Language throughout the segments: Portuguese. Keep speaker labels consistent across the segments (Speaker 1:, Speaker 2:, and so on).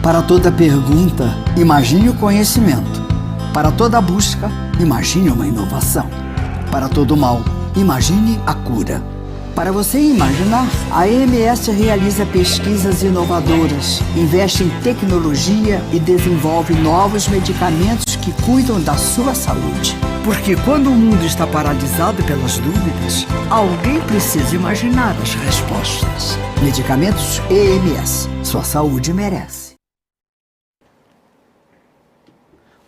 Speaker 1: Para toda pergunta, imagine o conhecimento. Para toda busca, imagine uma inovação. Para todo mal, imagine a cura. Para você imaginar, a EMS realiza pesquisas inovadoras, investe em tecnologia e desenvolve novos medicamentos que cuidam da sua saúde. Porque quando o mundo está paralisado pelas dúvidas, alguém precisa imaginar as respostas. Medicamentos EMS. Sua saúde merece.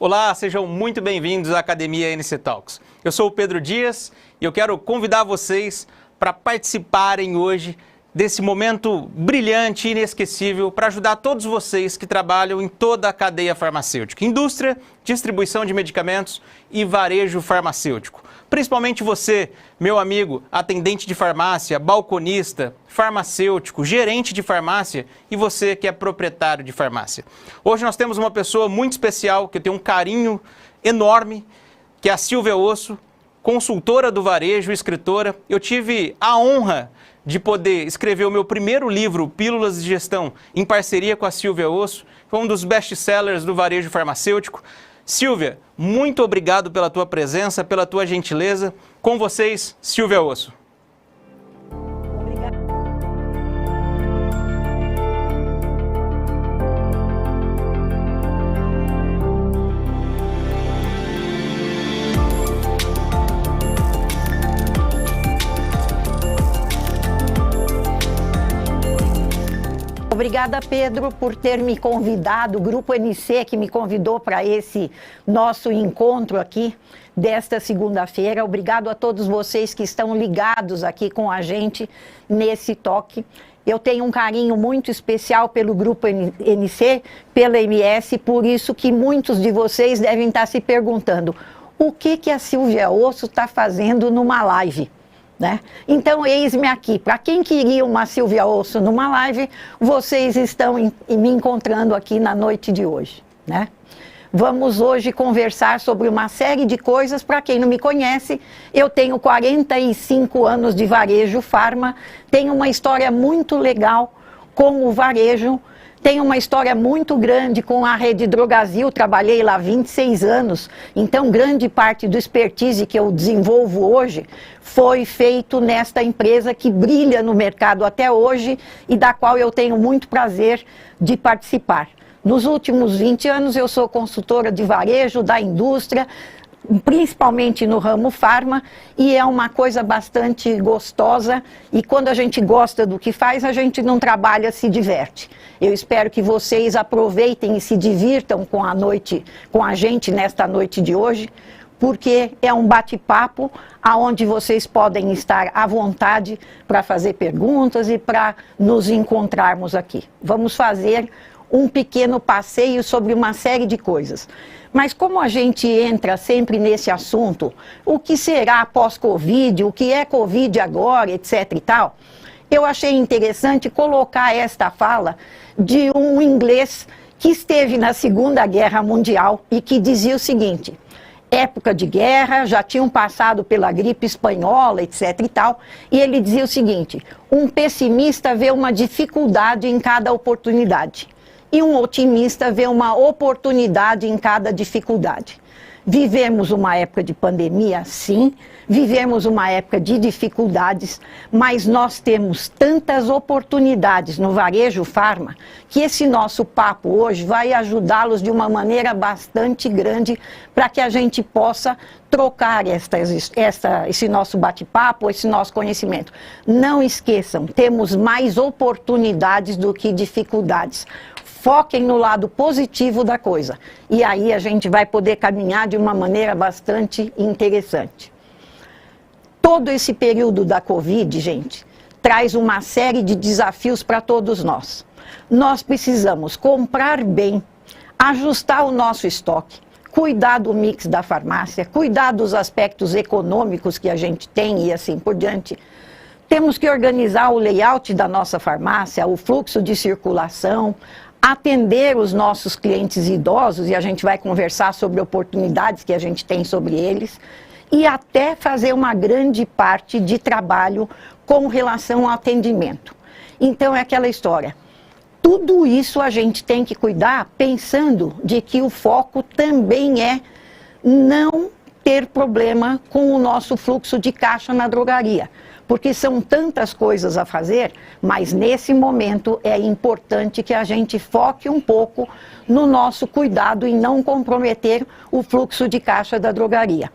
Speaker 2: Olá, sejam muito bem-vindos à Academia NC Talks. Eu sou o Pedro Dias e eu quero convidar vocês para participarem hoje desse momento brilhante e inesquecível para ajudar todos vocês que trabalham em toda a cadeia farmacêutica, indústria, distribuição de medicamentos e varejo farmacêutico. Principalmente você, meu amigo, atendente de farmácia, balconista, farmacêutico, gerente de farmácia e você que é proprietário de farmácia. Hoje nós temos uma pessoa muito especial, que eu tenho um carinho enorme, que é a Silvia Osso, consultora do varejo, escritora. Eu tive a honra de poder escrever o meu primeiro livro, Pílulas de Gestão, em parceria com a Silvia Osso. Foi um dos best-sellers do varejo farmacêutico. Silvia, muito obrigado pela tua presença, pela tua gentileza. Com vocês, Silvia Osso.
Speaker 3: Obrigada, Pedro, por ter me convidado, o Grupo NC que me convidou para esse nosso encontro aqui desta segunda-feira. Obrigado a todos vocês que estão ligados aqui com a gente nesse toque. Eu tenho um carinho muito especial pelo Grupo NC, pela MS, por isso que muitos de vocês devem estar se perguntando o que a Silvia Osso está fazendo numa live. Né? Então, eis-me aqui. Para quem queria uma Silvia Osso numa live, vocês estão me encontrando aqui na noite de hoje. Né? Vamos hoje conversar sobre uma série de coisas. Para quem não me conhece, eu tenho 45 anos de varejo farma, tenho uma história muito legal com o varejo, tenho uma história muito grande com a Rede Drogasil, trabalhei lá 26 anos, então grande parte do expertise que eu desenvolvo hoje foi feito nesta empresa que brilha no mercado até hoje e da qual eu tenho muito prazer de participar. Nos últimos 20 anos eu sou consultora de varejo da indústria, principalmente no ramo farma, e é uma coisa bastante gostosa, e quando a gente gosta do que faz, a gente não trabalha, se diverte. Eu espero que vocês aproveitem e se divirtam com a gente nesta noite de hoje, porque é um bate-papo onde vocês podem estar à vontade para fazer perguntas e para nos encontrarmos aqui. Vamos fazer um pequeno passeio sobre uma série de coisas. Mas como a gente entra sempre nesse assunto, o que será pós-Covid, o que é Covid agora, etc e tal, eu achei interessante colocar esta fala de um inglês que esteve na Segunda Guerra Mundial e que dizia o seguinte: época de guerra, já tinham passado pela gripe espanhola, etc e tal, e ele dizia o seguinte: um pessimista vê uma dificuldade em cada oportunidade. E um otimista vê uma oportunidade em cada dificuldade. Vivemos uma época de pandemia, sim, vivemos uma época de dificuldades, mas nós temos tantas oportunidades no varejo farma que esse nosso papo hoje vai ajudá-los de uma maneira bastante grande para que a gente possa trocar esse nosso bate-papo, esse nosso conhecimento. Não esqueçam, temos mais oportunidades do que dificuldades. Foquem no lado positivo da coisa. E aí a gente vai poder caminhar de uma maneira bastante interessante. Todo esse período da Covid, gente, traz uma série de desafios para todos nós. Nós precisamos comprar bem, ajustar o nosso estoque, cuidar do mix da farmácia, cuidar dos aspectos econômicos que a gente tem e assim por diante. Temos que organizar o layout da nossa farmácia, o fluxo de circulação, atender os nossos clientes idosos, e a gente vai conversar sobre oportunidades que a gente tem sobre eles, e até fazer uma grande parte de trabalho com relação ao atendimento. Então é aquela história, Tudo isso a gente tem que cuidar pensando de que o foco também é não ter problema com o nosso fluxo de caixa na drogaria. Porque são tantas coisas a fazer, mas nesse momento é importante que a gente foque um pouco no nosso cuidado em não comprometer o fluxo de caixa da drogaria.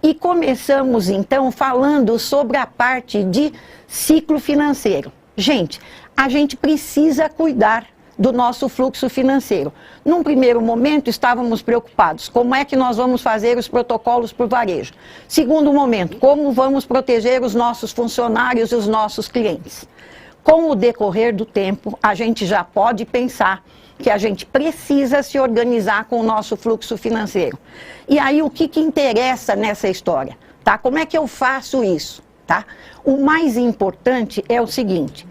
Speaker 3: E começamos então falando sobre a parte de ciclo financeiro. Gente, a gente precisa cuidar do nosso fluxo financeiro. Num primeiro momento, estávamos preocupados. Como é que nós vamos fazer os protocolos para o varejo? Segundo momento, como vamos proteger os nossos funcionários e os nossos clientes? Com o decorrer do tempo, a gente já pode pensar que a gente precisa se organizar com o nosso fluxo financeiro. E aí, o que interessa nessa história? Tá? Como é que eu faço isso? Tá? O mais importante é o seguinte: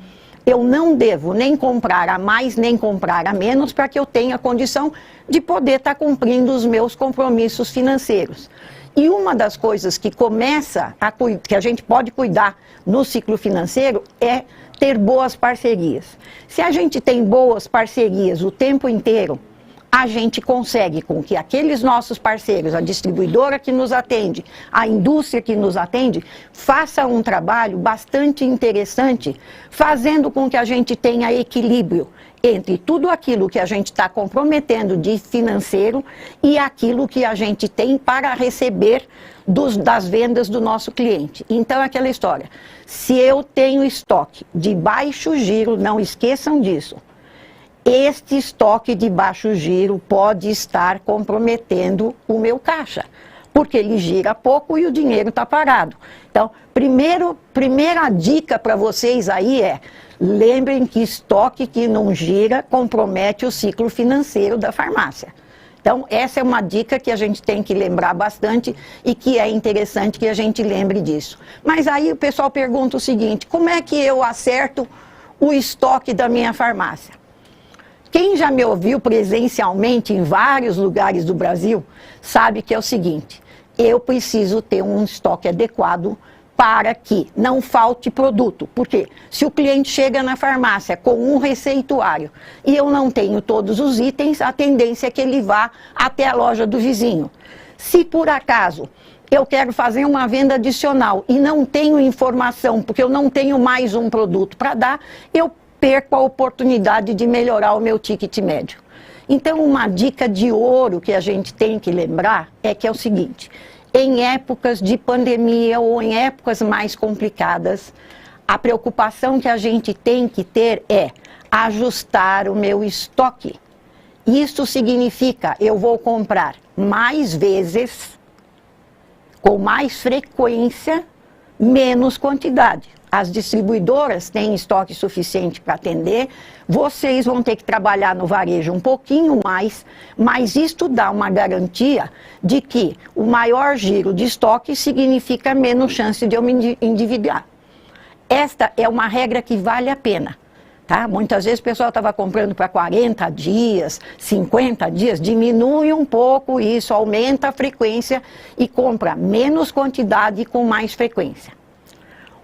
Speaker 3: eu não devo nem comprar a mais, nem comprar a menos, para que eu tenha condição de poder estar cumprindo os meus compromissos financeiros. E uma das coisas que que a gente pode cuidar no ciclo financeiro é ter boas parcerias. Se a gente tem boas parcerias o tempo inteiro, a gente consegue com que aqueles nossos parceiros, a distribuidora que nos atende, a indústria que nos atende, faça um trabalho bastante interessante, fazendo com que a gente tenha equilíbrio entre tudo aquilo que a gente está comprometendo de financeiro e aquilo que a gente tem para receber das vendas do nosso cliente. Então é aquela história, se eu tenho estoque de baixo giro, não esqueçam disso, este estoque de baixo giro pode estar comprometendo o meu caixa, porque ele gira pouco e o dinheiro está parado. Então, primeira dica para vocês aí é, lembrem que estoque que não gira compromete o ciclo financeiro da farmácia. Então, essa é uma dica que a gente tem que lembrar bastante e que é interessante que a gente lembre disso. Mas aí o pessoal pergunta o seguinte, como é que eu acerto o estoque da minha farmácia? Quem já me ouviu presencialmente em vários lugares do Brasil, sabe que é o seguinte, eu preciso ter um estoque adequado para que não falte produto. Porque se o cliente chega na farmácia com um receituário e eu não tenho todos os itens, a tendência é que ele vá até a loja do vizinho. Se por acaso eu quero fazer uma venda adicional e não tenho informação, porque eu não tenho mais um produto para dar, eu perco a oportunidade de melhorar o meu ticket médio. Então, uma dica de ouro que a gente tem que lembrar é que é o seguinte, em épocas de pandemia ou em épocas mais complicadas, a preocupação que a gente tem que ter é ajustar o meu estoque. Isso significa, eu vou comprar mais vezes, com mais frequência, menos quantidade. As distribuidoras têm estoque suficiente para atender, vocês vão ter que trabalhar no varejo um pouquinho mais, mas isto dá uma garantia de que o maior giro de estoque significa menos chance de eu me endividar. Esta é uma regra que vale a pena. Tá? Muitas vezes o pessoal estava comprando para 40 dias, 50 dias, diminui um pouco isso, aumenta a frequência e compra menos quantidade e com mais frequência.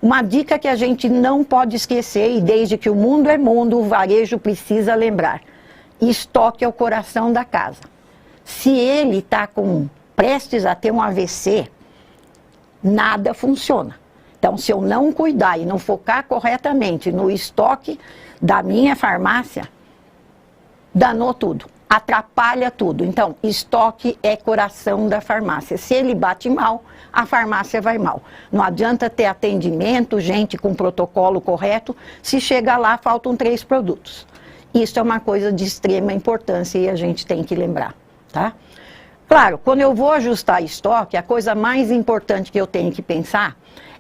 Speaker 3: Uma dica que a gente não pode esquecer, e desde que o mundo é mundo, o varejo precisa lembrar. Estoque é o coração da casa. Se ele está prestes a ter um AVC, nada funciona. Então, se eu não cuidar e não focar corretamente no estoque da minha farmácia, danou tudo, atrapalha tudo. Então, estoque é coração da farmácia. Se ele bate mal, a farmácia vai mal. Não adianta ter atendimento, gente com protocolo correto, se chegar lá faltam 3 produtos. Isso é uma coisa de extrema importância e a gente tem que lembrar, tá? Claro, quando eu vou ajustar estoque, a coisa mais importante que eu tenho que pensar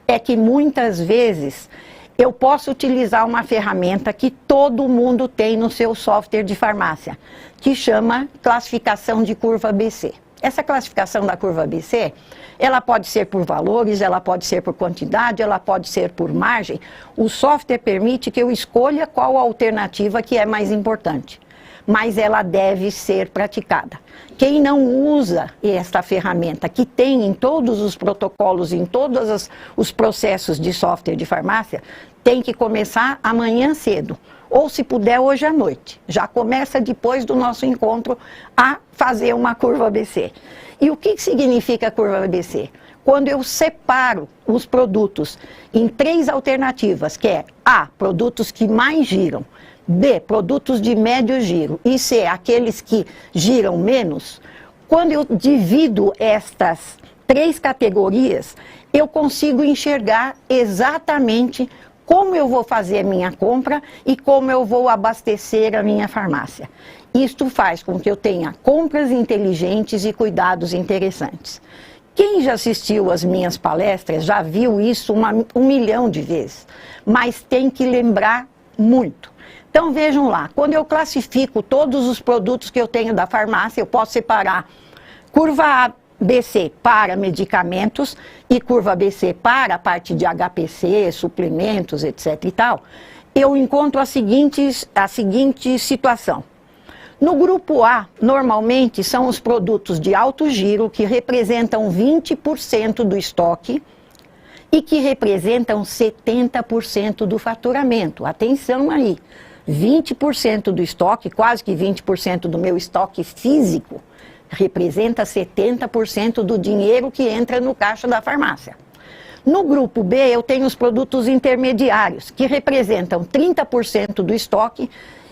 Speaker 3: é que muitas vezes eu posso utilizar uma ferramenta que todo mundo tem no seu software de farmácia, que chama classificação de curva ABC. Essa classificação da curva ABC, ela pode ser por valores, ela pode ser por quantidade, ela pode ser por margem. O software permite que eu escolha qual a alternativa que é mais importante, mas ela deve ser praticada. Quem não usa esta ferramenta, que tem em todos os protocolos, em todos os processos de software de farmácia, tem que começar amanhã cedo. ou se puder hoje à noite. Já começa depois do nosso encontro a fazer uma curva ABC. E o que significa a curva ABC? Quando eu separo os produtos em 3 alternativas, que é A, produtos que mais giram, B, produtos de médio giro e C, aqueles que giram menos, quando eu divido estas 3 categorias, eu consigo enxergar exatamente como eu vou fazer a minha compra e como eu vou abastecer a minha farmácia. Isto faz com que eu tenha compras inteligentes e cuidados interessantes. Quem já assistiu às minhas palestras já viu isso 1 milhão de vezes, mas tem que lembrar muito. Então vejam lá, quando eu classifico todos os produtos que eu tenho da farmácia, eu posso separar curva ABC para medicamentos e curva ABC para a parte de HPC, suplementos, etc. e tal, eu encontro a seguinte situação. No grupo A, normalmente são os produtos de alto giro, que representam 20% do estoque e que representam 70% do faturamento. Atenção aí, 20% do estoque, quase que 20% do meu estoque físico, representa 70% do dinheiro que entra no caixa da farmácia. No grupo B, eu tenho os produtos intermediários, que representam 30% do estoque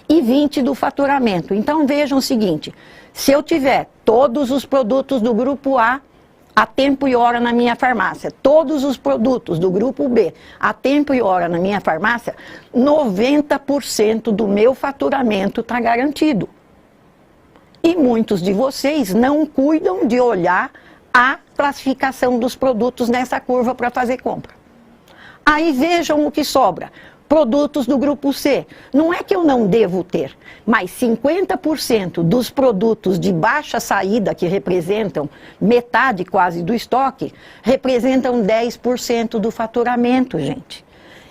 Speaker 3: e 20% do faturamento. Então vejam o seguinte, se eu tiver todos os produtos do grupo A tempo e hora na minha farmácia, todos os produtos do grupo B a tempo e hora na minha farmácia, 90% do meu faturamento está garantido. E muitos de vocês não cuidam de olhar a classificação dos produtos nessa curva para fazer compra. Aí vejam o que sobra. Produtos do grupo C. Não é que eu não devo ter, mas 50% dos produtos de baixa saída, que representam metade quase do estoque, representam 10% do faturamento, gente.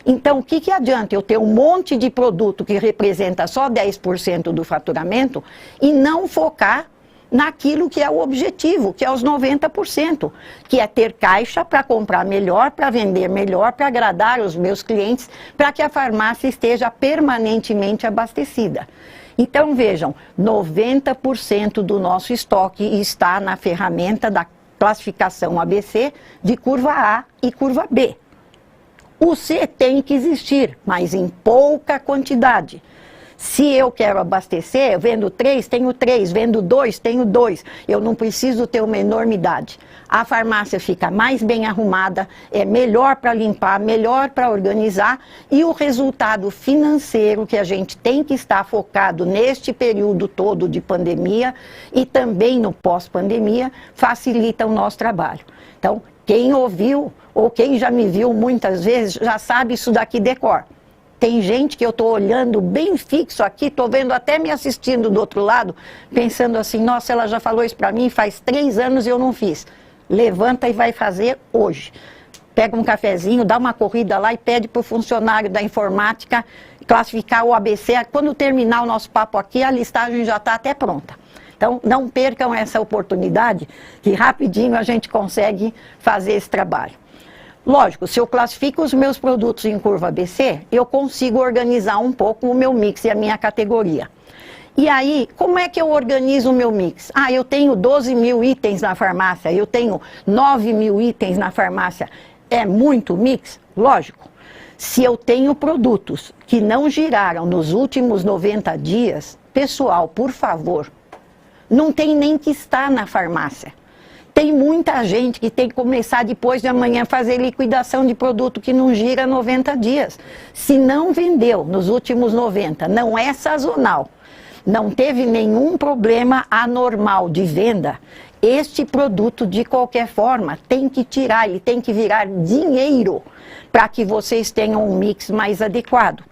Speaker 3: Então, o que adianta eu ter um monte de produto que representa só 10% do faturamento e não focar naquilo que é o objetivo, que é os 90%, que é ter caixa para comprar melhor, para vender melhor, para agradar os meus clientes, para que a farmácia esteja permanentemente abastecida. Então, vejam, 90% do nosso estoque está na ferramenta da classificação ABC de curva A e curva B. O C tem que existir, mas em pouca quantidade. Se eu quero abastecer, eu vendo 3, tenho 3, vendo 2, tenho 2. Eu não preciso ter uma enormidade. A farmácia fica mais bem arrumada, é melhor para limpar, melhor para organizar, e o resultado financeiro que a gente tem que estar focado neste período todo de pandemia e também no pós-pandemia, facilita o nosso trabalho. Então, quem ouviu ou quem já me viu muitas vezes já sabe isso daqui de cor. Tem gente que eu estou olhando bem fixo aqui, estou vendo até me assistindo do outro lado, pensando assim, nossa, ela já falou isso para mim faz 3 anos e eu não fiz. Levanta e vai fazer hoje. Pega um cafezinho, dá uma corrida lá e pede para o funcionário da informática classificar o ABC. Quando terminar o nosso papo aqui, a listagem já está até pronta. Então, não percam essa oportunidade, que rapidinho a gente consegue fazer esse trabalho. Lógico, se eu classifico os meus produtos em curva ABC, eu consigo organizar um pouco o meu mix e a minha categoria. E aí, como é que eu organizo o meu mix? Ah, eu tenho 12 mil itens na farmácia, eu tenho 9 mil itens na farmácia. É muito mix? Lógico. Se eu tenho produtos que não giraram nos últimos 90 dias, pessoal, por favor, não tem nem que estar na farmácia. Tem muita gente que tem que começar depois de amanhã a fazer liquidação de produto que não gira 90 dias. Se não vendeu nos últimos 90, não é sazonal, não teve nenhum problema anormal de venda, este produto de qualquer forma tem que tirar, ele tem que virar dinheiro para que vocês tenham um mix mais adequado.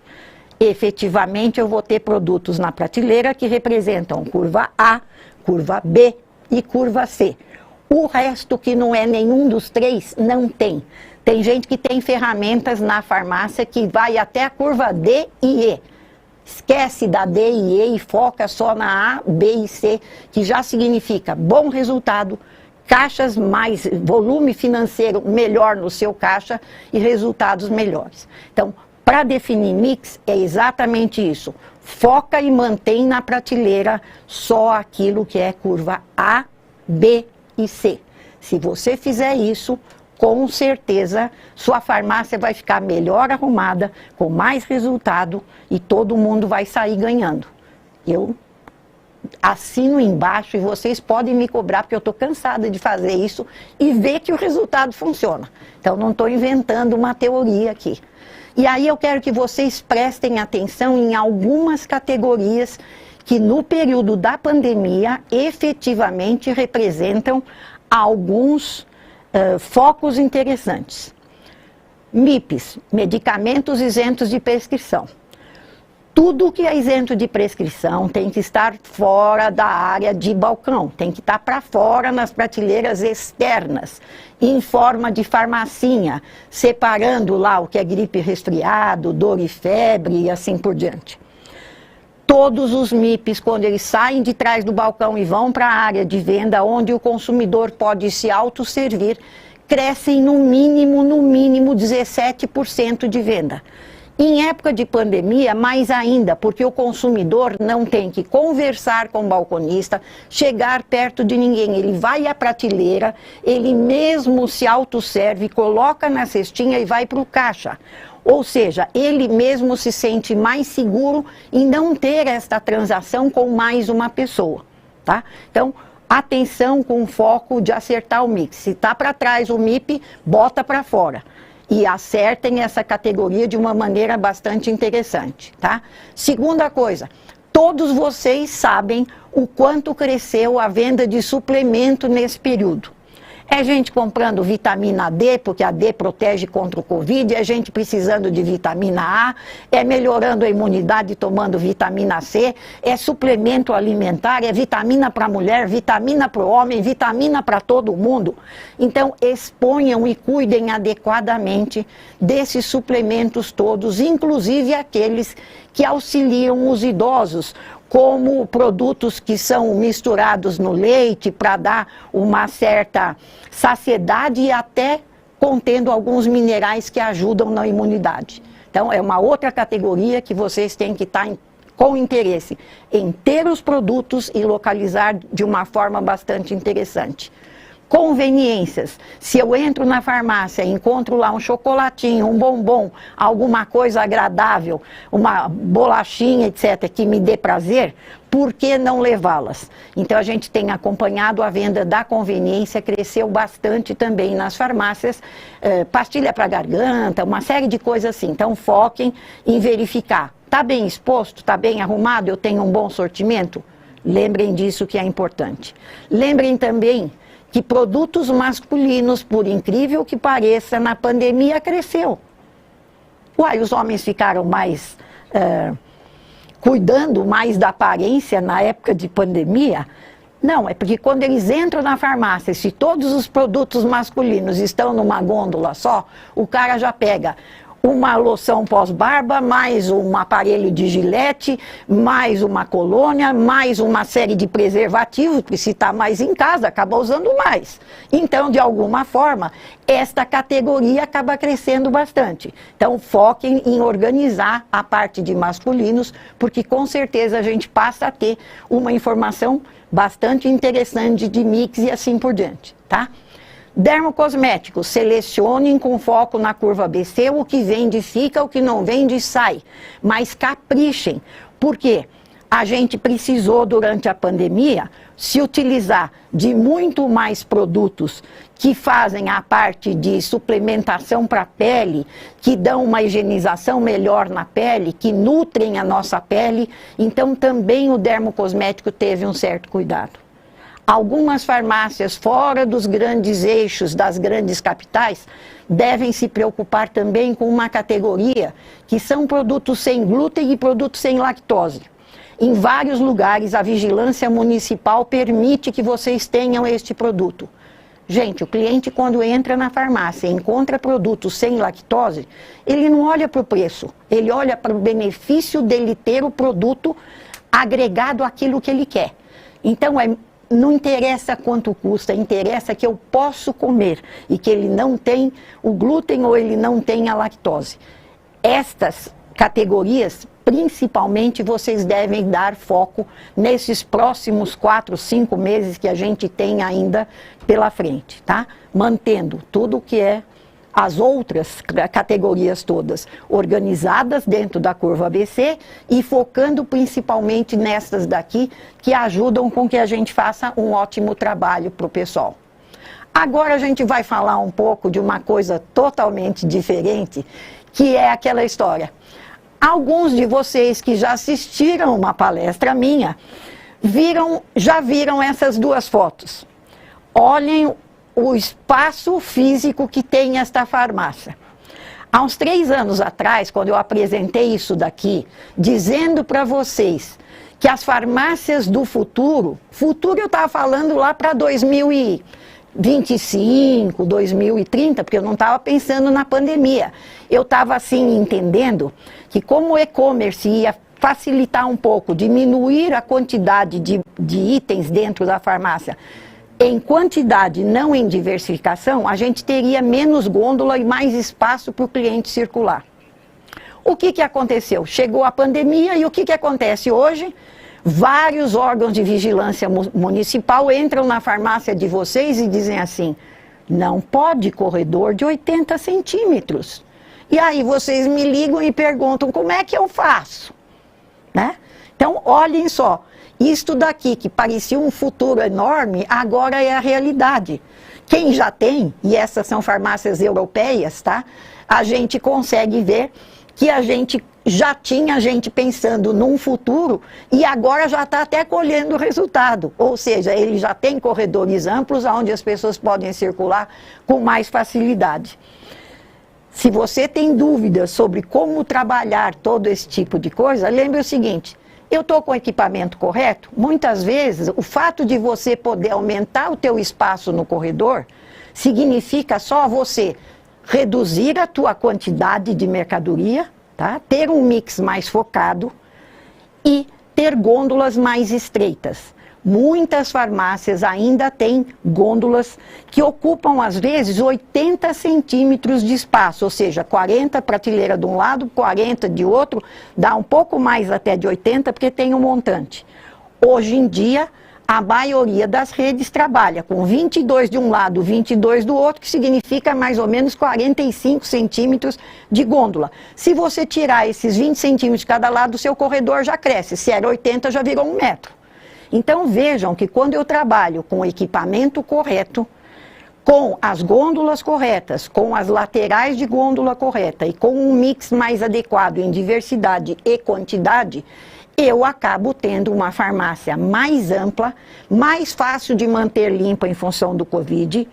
Speaker 3: Efetivamente eu vou ter produtos na prateleira que representam curva A, curva B e curva C. O resto que não é nenhum dos 3, não tem. Tem gente que tem ferramentas na farmácia que vai até a curva D e E. Esquece da D e E e foca só na A, B e C, que já significa bom resultado, caixas volume financeiro melhor no seu caixa e resultados melhores. Então, Para definir mix, é exatamente isso. Foca e mantém na prateleira só aquilo que é curva A, B e C. Se você fizer isso, com certeza sua farmácia vai ficar melhor arrumada, com mais resultado e todo mundo vai sair ganhando. Eu assino embaixo e vocês podem me cobrar, porque eu estou cansada de fazer isso e ver que o resultado funciona. Então não estou inventando uma teoria aqui. E aí eu quero que vocês prestem atenção em algumas categorias que no período da pandemia efetivamente representam alguns focos interessantes. MIPs, medicamentos isentos de prescrição. Tudo que é isento de prescrição tem que estar fora da área de balcão, tem que estar para fora nas prateleiras externas, em forma de farmacinha, separando lá o que é gripe e resfriado, dor e febre e assim por diante. Todos os MIPs, quando eles saem de trás do balcão e vão para a área de venda, onde o consumidor pode se autosservir, crescem no mínimo 17% de venda. Em época de pandemia, mais ainda, porque o consumidor não tem que conversar com o balconista, chegar perto de ninguém. Ele vai à prateleira, ele mesmo se autosserve, coloca na cestinha e vai para o caixa. Ou seja, ele mesmo se sente mais seguro em não ter esta transação com mais uma pessoa, tá? Então, atenção com foco de acertar o mix. Se está para trás o MIP, bota para fora. E acertem essa categoria de uma maneira bastante interessante, tá? Segunda coisa, todos vocês sabem o quanto cresceu a venda de suplemento nesse período. É gente comprando vitamina D, porque a D protege contra o Covid, é gente precisando de vitamina A, é melhorando a imunidade tomando vitamina C, é suplemento alimentar, é vitamina para a mulher, vitamina para o homem, vitamina para todo mundo. Então, exponham e cuidem adequadamente desses suplementos todos, inclusive aqueles que auxiliam os idosos, como produtos que são misturados no leite para dar uma certa saciedade e até contendo alguns minerais que ajudam na imunidade. Então, é uma outra categoria que vocês têm que estar com interesse em ter os produtos e localizar de uma forma bastante interessante. Conveniências. Se eu entro na farmácia e encontro lá um chocolatinho, um bombom, alguma coisa agradável, uma bolachinha, etc., que me dê prazer, por que não levá-las? Então a gente tem acompanhado a venda da conveniência, cresceu bastante também nas farmácias, pastilha para garganta, uma série de coisas assim. Então foquem em verificar. Está bem exposto? Está bem arrumado? Eu tenho um bom sortimento? Lembrem disso que é importante. Lembrem também que produtos masculinos, por incrível que pareça, na pandemia cresceu. Uai, os homens ficaram mais, cuidando mais da aparência na época de pandemia? Não, é porque quando eles entram na farmácia, se todos os produtos masculinos estão numa gôndola só, o cara já pega uma loção pós-barba, mais um aparelho de Gillette, mais uma colônia, mais uma série de preservativos, porque se está mais em casa, acaba usando mais. Então, de alguma forma, esta categoria acaba crescendo bastante. Então, foquem em organizar a parte de masculinos, porque com certeza a gente passa a ter uma informação bastante interessante de mix e assim por diante, tá? Dermocosméticos, selecionem com foco na curva ABC, o que vende fica, o que não vende sai. Mas caprichem, porque a gente precisou durante a pandemia se utilizar de muito mais produtos que fazem a parte de suplementação para a pele, que dão uma higienização melhor na pele, que nutrem a nossa pele. Então também o dermocosmético teve um certo cuidado. Algumas farmácias fora dos grandes eixos das grandes capitais devem se preocupar também com uma categoria que são produtos sem glúten e produtos sem lactose. Em vários lugares a vigilância municipal permite que vocês tenham este produto. Gente, o cliente quando entra na farmácia e encontra produtos sem lactose, ele não olha para o preço, ele olha para o benefício dele ter o produto agregado àquilo que ele quer. Então não interessa quanto custa, interessa que eu posso comer e que ele não tem o glúten ou ele não tem a lactose. estas categorias, principalmente, vocês devem dar foco nesses próximos 4, 5 meses que a gente tem ainda pela frente, tá? Mantendo tudo que é as outras categorias todas organizadas dentro da curva ABC e focando principalmente nessas daqui que ajudam com que a gente faça um ótimo trabalho para o pessoal. Agora a gente vai falar um pouco de uma coisa totalmente diferente, que é aquela história. Alguns de vocês que já assistiram uma palestra minha, já viram essas duas fotos. Olhem o espaço físico que tem esta farmácia. Há uns 3 anos atrás, quando eu apresentei isso daqui, dizendo para vocês que as farmácias do futuro eu estava falando lá para 2025, 2030, porque eu não estava pensando na pandemia. Eu estava assim entendendo que como o e-commerce ia facilitar um pouco, diminuir a quantidade de itens dentro da farmácia, em quantidade, não em diversificação, a gente teria menos gôndola e mais espaço para o cliente circular. O que aconteceu? Chegou a pandemia e o que acontece hoje? Vários órgãos de vigilância municipal entram na farmácia de vocês e dizem assim, não pode corredor de 80 centímetros. E aí vocês me ligam e perguntam, como é que eu faço? Né? Então, olhem só, isto daqui que parecia um futuro enorme, agora é a realidade. Quem já tem, e essas são farmácias europeias, tá? A gente consegue ver que a gente já tinha gente pensando num futuro e agora já está até colhendo o resultado. Ou seja, ele já tem corredores amplos onde as pessoas podem circular com mais facilidade. Se você tem dúvidas sobre como trabalhar todo esse tipo de coisa, lembre o seguinte, eu estou com o equipamento correto? Muitas vezes, o fato de você poder aumentar o teu espaço no corredor, significa só você reduzir a tua quantidade de mercadoria, tá? Ter um mix mais focado e ter gôndolas mais estreitas. Muitas farmácias ainda têm gôndolas que ocupam, às vezes, 80 centímetros de espaço, ou seja, 40 prateleira de um lado, 40 de outro, dá um pouco mais até de 80, porque tem um montante. Hoje em dia, a maioria das redes trabalha com 22 de um lado, 22 do outro, que significa mais ou menos 45 centímetros de gôndola. Se você tirar esses 20 centímetros de cada lado, o seu corredor já cresce. Se era 80, já virou 1 metro. Então vejam que quando eu trabalho com o equipamento correto, com as gôndolas corretas, com as laterais de gôndola correta e com um mix mais adequado em diversidade e quantidade, eu acabo tendo uma farmácia mais ampla, mais fácil de manter limpa em função do Covid,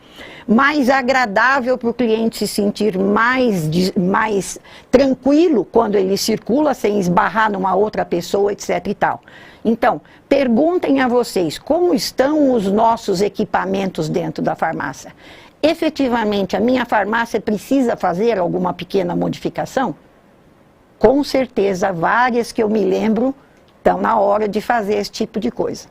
Speaker 3: mais agradável para o cliente se sentir mais tranquilo quando ele circula, sem esbarrar numa outra pessoa, etc. e tal. Então, perguntem a vocês como estão os nossos equipamentos dentro da farmácia. Efetivamente, a minha farmácia precisa fazer alguma pequena modificação? Com certeza, várias que eu me lembro estão na hora de fazer esse tipo de coisa.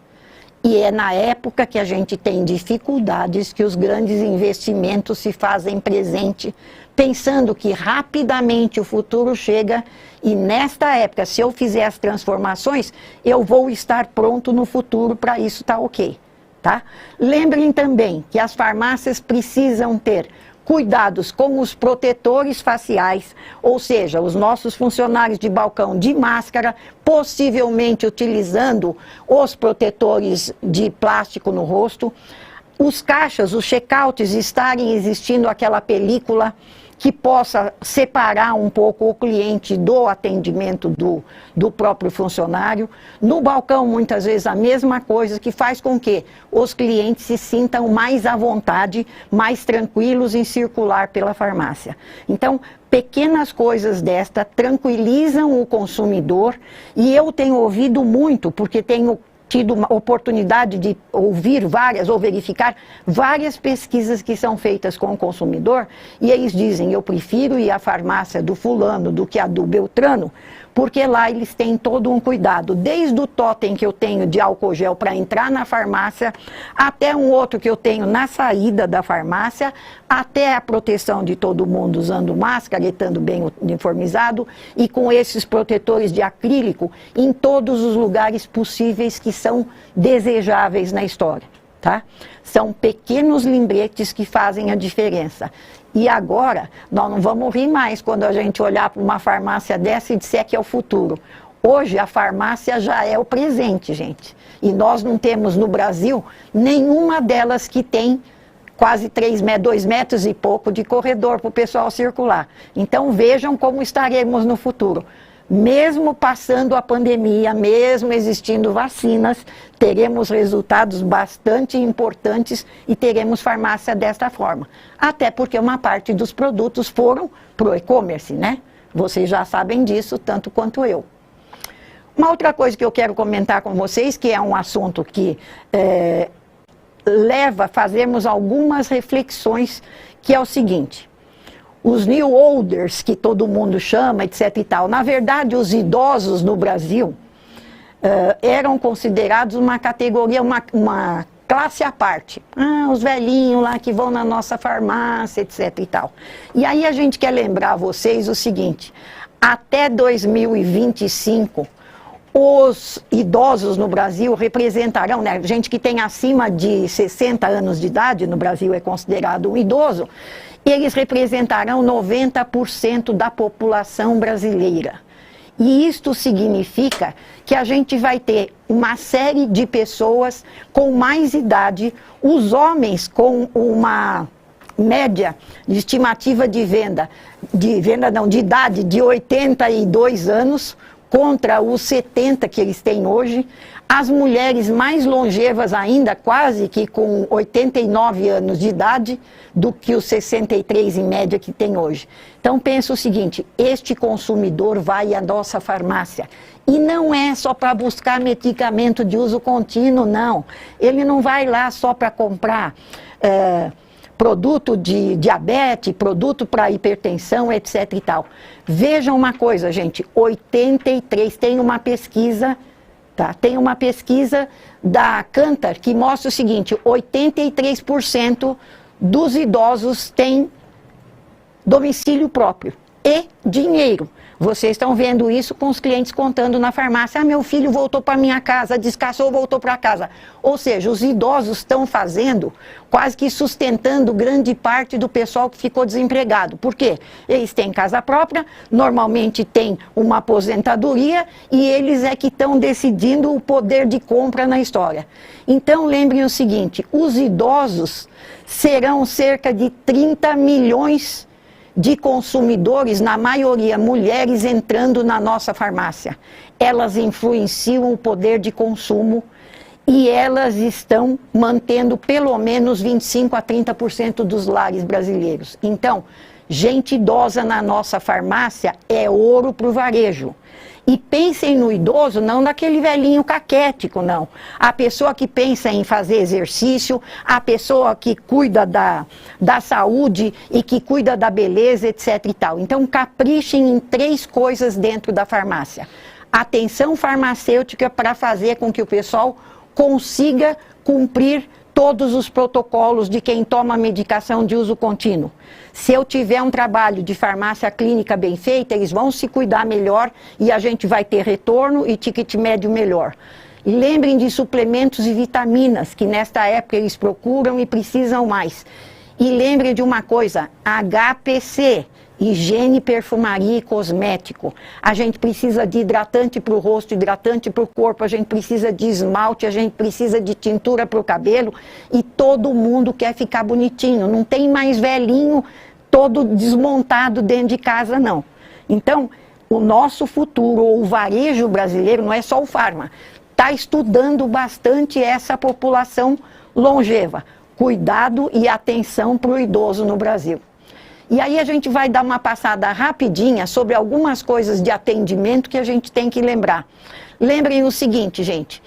Speaker 3: E é na época que a gente tem dificuldades que os grandes investimentos se fazem presente, pensando que rapidamente o futuro chega e nesta época, se eu fizer as transformações, eu vou estar pronto no futuro para isso estar ok. Tá? Lembrem também que as farmácias precisam ter cuidados com os protetores faciais, ou seja, os nossos funcionários de balcão de máscara, possivelmente utilizando os protetores de plástico no rosto, os caixas, os checkouts estarem existindo aquela película que possa separar um pouco o cliente do atendimento do próprio funcionário. No balcão, muitas vezes, a mesma coisa, que faz com que os clientes se sintam mais à vontade, mais tranquilos em circular pela farmácia. Então, pequenas coisas desta tranquilizam o consumidor e eu tenho ouvido muito, porque tenho tido uma oportunidade de ouvir várias ou verificar várias pesquisas que são feitas com o consumidor, e eles dizem, eu prefiro ir à farmácia do fulano do que a do Beltrano, porque lá eles têm todo um cuidado, desde o totem que eu tenho de álcool gel para entrar na farmácia, até um outro que eu tenho na saída da farmácia, até a proteção de todo mundo usando máscara, estando bem uniformizado, e com esses protetores de acrílico em todos os lugares possíveis que são desejáveis na história, tá? São pequenos lembretes que fazem a diferença. E agora, nós não vamos rir mais quando a gente olhar para uma farmácia dessa e disser que é o futuro. Hoje, a farmácia já é o presente, gente. E nós não temos no Brasil nenhuma delas que tem quase 2 metros e pouco de corredor para o pessoal circular. Então, vejam como estaremos no futuro. Mesmo passando a pandemia, mesmo existindo vacinas, teremos resultados bastante importantes e teremos farmácia desta forma. Até porque uma parte dos produtos foram para o e-commerce, né? Vocês já sabem disso, tanto quanto eu. Uma outra coisa que eu quero comentar com vocês, que é um assunto que leva a fazermos algumas reflexões, que é o seguinte: os new olders, que todo mundo chama, etc e tal, na verdade os idosos no Brasil eram considerados uma categoria, uma classe à parte. Os velhinhos lá que vão na nossa farmácia, etc e tal. E aí a gente quer lembrar a vocês o seguinte: até 2025, os idosos no Brasil representarão, né, gente que tem acima de 60 anos de idade, no Brasil é considerado um idoso, eles representarão 90% da população brasileira. E isto significa que a gente vai ter uma série de pessoas com mais idade, os homens com uma média de estimativa de idade de 82 anos, contra os 70 que eles têm hoje, as mulheres mais longevas ainda, quase que com 89 anos de idade, do que os 63 em média que tem hoje. Então pensa o seguinte: este consumidor vai à nossa farmácia, e não é só para buscar medicamento de uso contínuo, não. Ele não vai lá só para comprar produto de diabetes, produto para hipertensão, etc e tal. Vejam uma coisa, gente, 83, tem uma pesquisa, tá? Tem uma pesquisa da Kantar que mostra o seguinte: 83% dos idosos têm domicílio próprio e dinheiro. Vocês estão vendo isso com os clientes contando na farmácia: meu filho voltou para minha casa, descansou, voltou para casa. Ou seja, os idosos estão fazendo, quase que sustentando grande parte do pessoal que ficou desempregado. Por quê? Eles têm casa própria, normalmente têm uma aposentadoria, e eles é que estão decidindo o poder de compra na história. Então lembrem o seguinte: os idosos serão cerca de 30 milhões de consumidores, na maioria mulheres, entrando na nossa farmácia. Elas influenciam o poder de consumo e elas estão mantendo pelo menos 25% a 30% dos lares brasileiros. Então, gente idosa na nossa farmácia é ouro para o varejo. E pensem no idoso, não daquele velhinho caquético, não. A pessoa que pensa em fazer exercício, a pessoa que cuida da saúde e que cuida da beleza, etc e tal. Então, caprichem em 3 coisas dentro da farmácia: atenção farmacêutica, para fazer com que o pessoal consiga cumprir todos os protocolos de quem toma medicação de uso contínuo. Se eu tiver um trabalho de farmácia clínica bem feita, eles vão se cuidar melhor e a gente vai ter retorno e ticket médio melhor. E lembrem de suplementos e vitaminas, que nesta época eles procuram e precisam mais. E lembrem de uma coisa: HPC, higiene, perfumaria e cosmético. A gente precisa de hidratante para o rosto, hidratante para o corpo, a gente precisa de esmalte, a gente precisa de tintura para o cabelo, e todo mundo quer ficar bonitinho. Não tem mais velhinho todo desmontado dentro de casa, não. Então, o nosso futuro, ou o varejo brasileiro, não é só o farma, está estudando bastante essa população longeva. Cuidado e atenção para o idoso no Brasil. E aí a gente vai dar uma passada rapidinha sobre algumas coisas de atendimento que a gente tem que lembrar. Lembrem o seguinte, gente: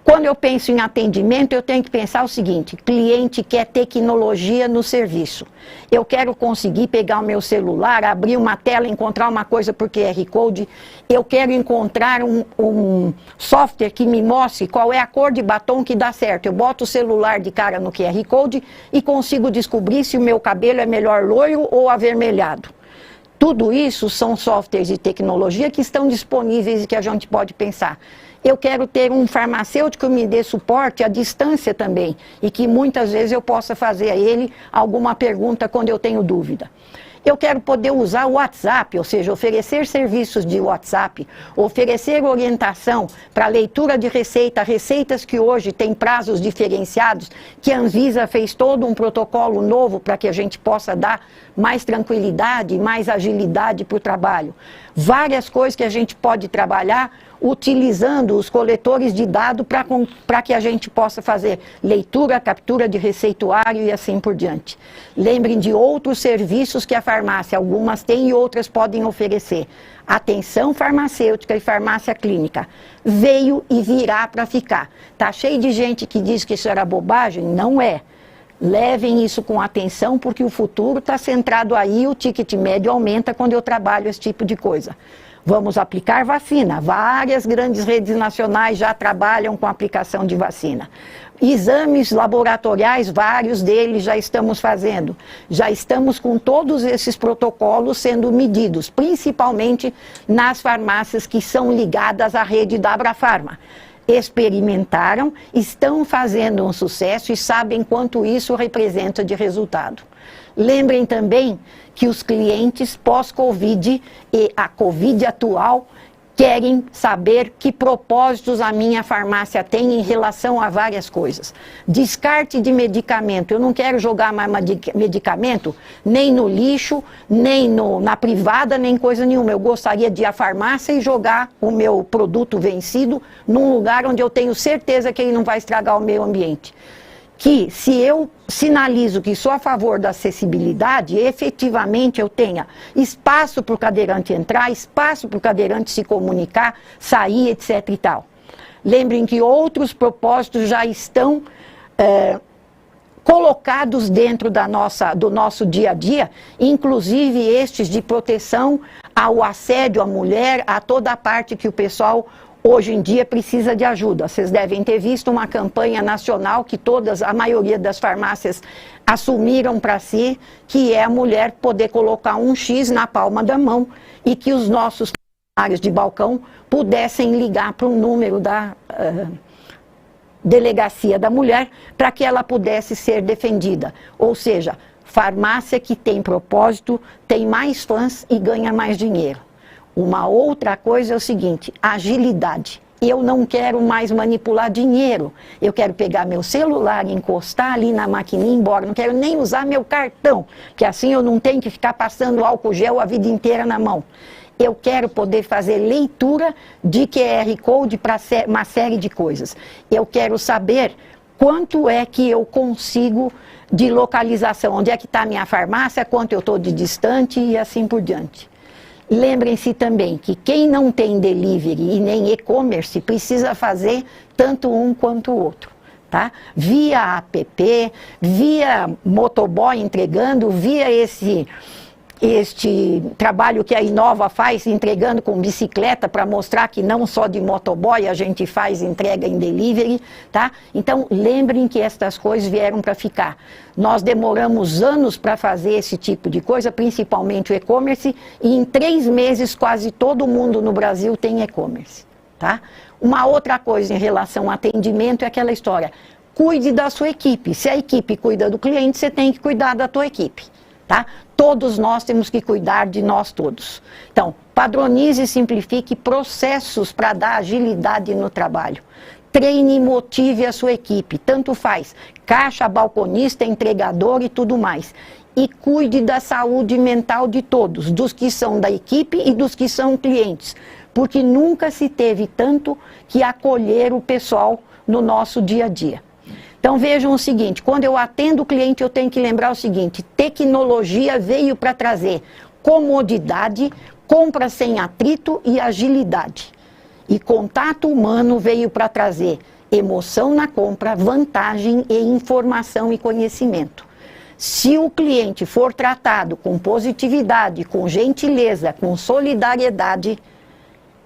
Speaker 3: Quando eu penso em atendimento, eu tenho que pensar o seguinte: cliente quer tecnologia no serviço. Eu quero conseguir pegar o meu celular, abrir uma tela, encontrar uma coisa por QR Code. Eu quero encontrar um software que me mostre qual é a cor de batom que dá certo. Eu boto o celular de cara no QR Code e consigo descobrir se o meu cabelo é melhor loiro ou avermelhado. Tudo isso são softwares de tecnologia que estão disponíveis e que a gente pode pensar. Eu quero ter um farmacêutico que me dê suporte à distância também, e que muitas vezes eu possa fazer a ele alguma pergunta quando eu tenho dúvida. Eu quero poder usar o WhatsApp, ou seja, oferecer serviços de WhatsApp, oferecer orientação para leitura de receita, receitas que hoje têm prazos diferenciados, que a Anvisa fez todo um protocolo novo para que a gente possa dar mais tranquilidade, mais agilidade para o trabalho. Várias coisas que a gente pode trabalhar utilizando os coletores de dados para que a gente possa fazer leitura, captura de receituário e assim por diante. Lembrem de outros serviços que a farmácia, algumas têm e outras podem oferecer. Atenção farmacêutica e farmácia clínica veio e virá para ficar. Está cheio de gente que diz que isso era bobagem? Não é. Levem isso com atenção, porque o futuro está centrado aí, o ticket médio aumenta quando eu trabalho esse tipo de coisa. Vamos aplicar vacina. Várias grandes redes nacionais já trabalham com a aplicação de vacina. Exames laboratoriais, vários deles já estamos fazendo. Já estamos com todos esses protocolos sendo medidos, principalmente nas farmácias que são ligadas à rede da Abrafarma. Experimentaram, estão fazendo um sucesso e sabem quanto isso representa de resultado. Lembrem também que os clientes pós-Covid e a Covid atual querem saber que propósitos a minha farmácia tem em relação a várias coisas. Descarte de medicamento. Eu não quero jogar mais medicamento nem no lixo, nem na privada, nem coisa nenhuma. Eu gostaria de ir à farmácia e jogar o meu produto vencido num lugar onde eu tenho certeza que ele não vai estragar o meio ambiente. Que se eu sinalizo que sou a favor da acessibilidade, efetivamente eu tenha espaço para o cadeirante entrar, espaço para o cadeirante se comunicar, sair, etc. e tal. Lembrem que outros propósitos já estão colocados dentro do nosso dia a dia, inclusive estes de proteção ao assédio à mulher, a toda a parte que o pessoal hoje em dia precisa de ajuda. Vocês devem ter visto uma campanha nacional que a maioria das farmácias assumiram para si, que é a mulher poder colocar um X na palma da mão e que os nossos funcionários de balcão pudessem ligar para um número da delegacia da mulher para que ela pudesse ser defendida. Ou seja, farmácia que tem propósito tem mais fãs e ganha mais dinheiro. Uma outra coisa é o seguinte: agilidade. Eu não quero mais manipular dinheiro. Eu quero pegar meu celular, encostar ali na maquininha e ir embora. Não quero nem usar meu cartão, que assim eu não tenho que ficar passando álcool gel a vida inteira na mão. Eu quero poder fazer leitura de QR Code para uma série de coisas. Eu quero saber quanto é que eu consigo de localização, onde é que está a minha farmácia, quanto eu estou de distante e assim por diante. Lembrem-se também que quem não tem delivery e nem e-commerce precisa fazer tanto um quanto o outro, tá? Via app, via motoboy entregando, via este trabalho que a Inova faz entregando com bicicleta para mostrar que não só de motoboy a gente faz entrega em delivery, tá? Então, lembrem que estas coisas vieram para ficar. Nós demoramos anos para fazer esse tipo de coisa, principalmente o e-commerce, e em 3 meses quase todo mundo no Brasil tem e-commerce, tá? Uma outra coisa em relação ao atendimento é aquela história: cuide da sua equipe. Se a equipe cuida do cliente, você tem que cuidar da tua equipe, tá? Todos nós temos que cuidar de nós todos. Então, padronize e simplifique processos para dar agilidade no trabalho. Treine e motive a sua equipe, tanto faz, caixa, balconista, entregador e tudo mais. E cuide da saúde mental de todos, dos que são da equipe e dos que são clientes, porque nunca se teve tanto que acolher o pessoal no nosso dia a dia. Então vejam o seguinte: quando eu atendo o cliente, eu tenho que lembrar o seguinte: tecnologia veio para trazer comodidade, compra sem atrito e agilidade. E contato humano veio para trazer emoção na compra, vantagem e informação e conhecimento. Se o cliente for tratado com positividade, com gentileza, com solidariedade,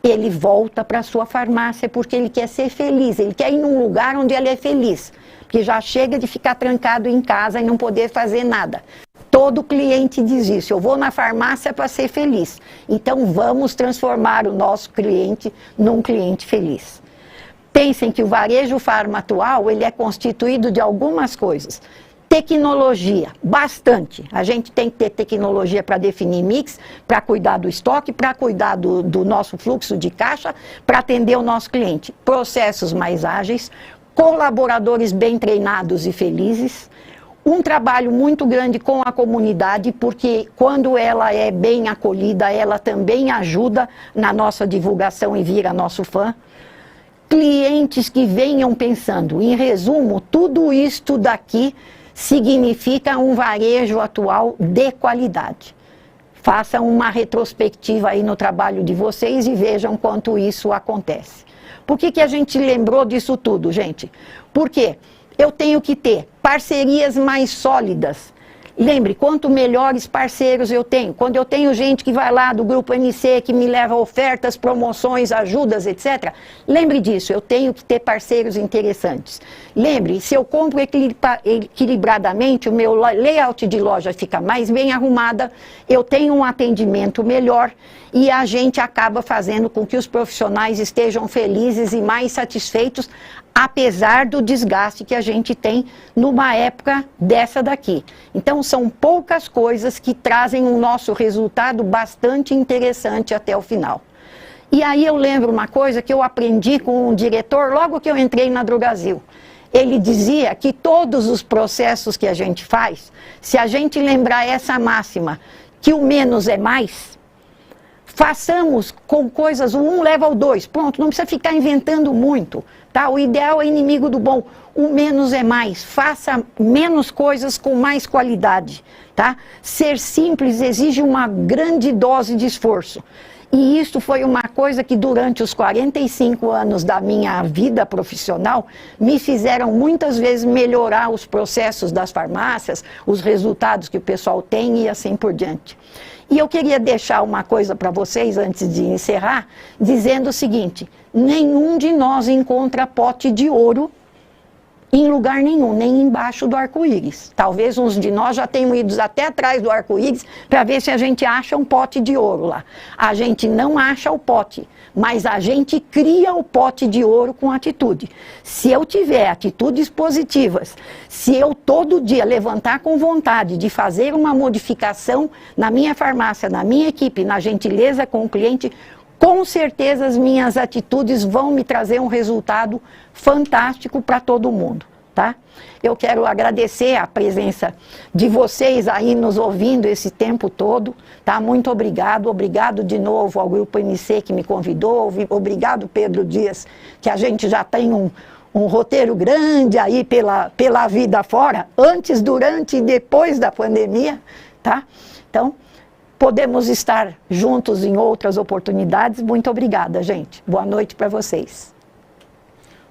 Speaker 3: ele volta para a sua farmácia porque ele quer ser feliz, ele quer ir num lugar onde ele é feliz, porque já chega de ficar trancado em casa e não poder fazer nada. Todo cliente diz isso, eu vou na farmácia para ser feliz. Então vamos transformar o nosso cliente num cliente feliz. Pensem que o varejo farma atual, ele é constituído de algumas coisas. Tecnologia, bastante. A gente tem que ter tecnologia para definir mix, para cuidar do estoque, para cuidar do nosso fluxo de caixa, para atender o nosso cliente. Processos mais ágeis, colaboradores bem treinados e felizes, um trabalho muito grande com a comunidade, porque quando ela é bem acolhida, ela também ajuda na nossa divulgação e vira nosso fã. Clientes que venham pensando, em resumo, tudo isto daqui significa um varejo atual de qualidade. Façam uma retrospectiva aí no trabalho de vocês e vejam quanto isso acontece. Por que a gente lembrou disso tudo, gente? Porque eu tenho que ter parcerias mais sólidas. Lembre, quanto melhores parceiros eu tenho, quando eu tenho gente que vai lá do Grupo NC, que me leva ofertas, promoções, ajudas, etc. Lembre disso, eu tenho que ter parceiros interessantes. Lembre, se eu compro equilibradamente, o meu layout de loja fica mais bem arrumada, eu tenho um atendimento melhor e a gente acaba fazendo com que os profissionais estejam felizes e mais satisfeitos, apesar do desgaste que a gente tem numa época dessa daqui. Então, são poucas coisas que trazem um nosso resultado bastante interessante até o final. E aí eu lembro uma coisa que eu aprendi com um diretor logo que eu entrei na Drogasil. Ele dizia que todos os processos que a gente faz, se a gente lembrar essa máxima, que o menos é mais, façamos com coisas, o 1 leva ao 2, pronto, não precisa ficar inventando muito, tá? O ideal é inimigo do bom, o menos é mais, faça menos coisas com mais qualidade, tá? Ser simples exige uma grande dose de esforço. E isso foi uma coisa que durante os 45 anos da minha vida profissional me fizeram muitas vezes melhorar os processos das farmácias, os resultados que o pessoal tem e assim por diante. E eu queria deixar uma coisa para vocês antes de encerrar, dizendo o seguinte: nenhum de nós encontra pote de ouro em lugar nenhum, nem embaixo do arco-íris. Talvez uns de nós já tenham ido até atrás do arco-íris para ver se a gente acha um pote de ouro lá. A gente não acha o pote, mas a gente cria o pote de ouro com atitude. Se eu tiver atitudes positivas, se eu todo dia levantar com vontade de fazer uma modificação na minha farmácia, na minha equipe, na gentileza com o cliente, com certeza as minhas atitudes vão me trazer um resultado fantástico para todo mundo, tá? Eu quero agradecer a presença de vocês aí nos ouvindo esse tempo todo, tá? Muito obrigado, obrigado de novo ao Grupo NC que me convidou, obrigado Pedro Dias, que a gente já tem um roteiro grande aí pela vida fora, antes, durante e depois da pandemia, tá? Então, podemos estar juntos em outras oportunidades. Muito obrigada, gente. Boa noite para vocês.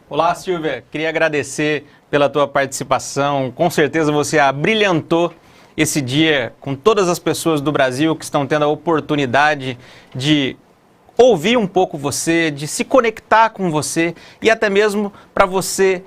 Speaker 2: Olá, Silvia. Queria agradecer pela tua participação. Com certeza você abrilhantou esse dia com todas as pessoas do Brasil que estão tendo a oportunidade de ouvir um pouco você, de se conectar com você e até mesmo para você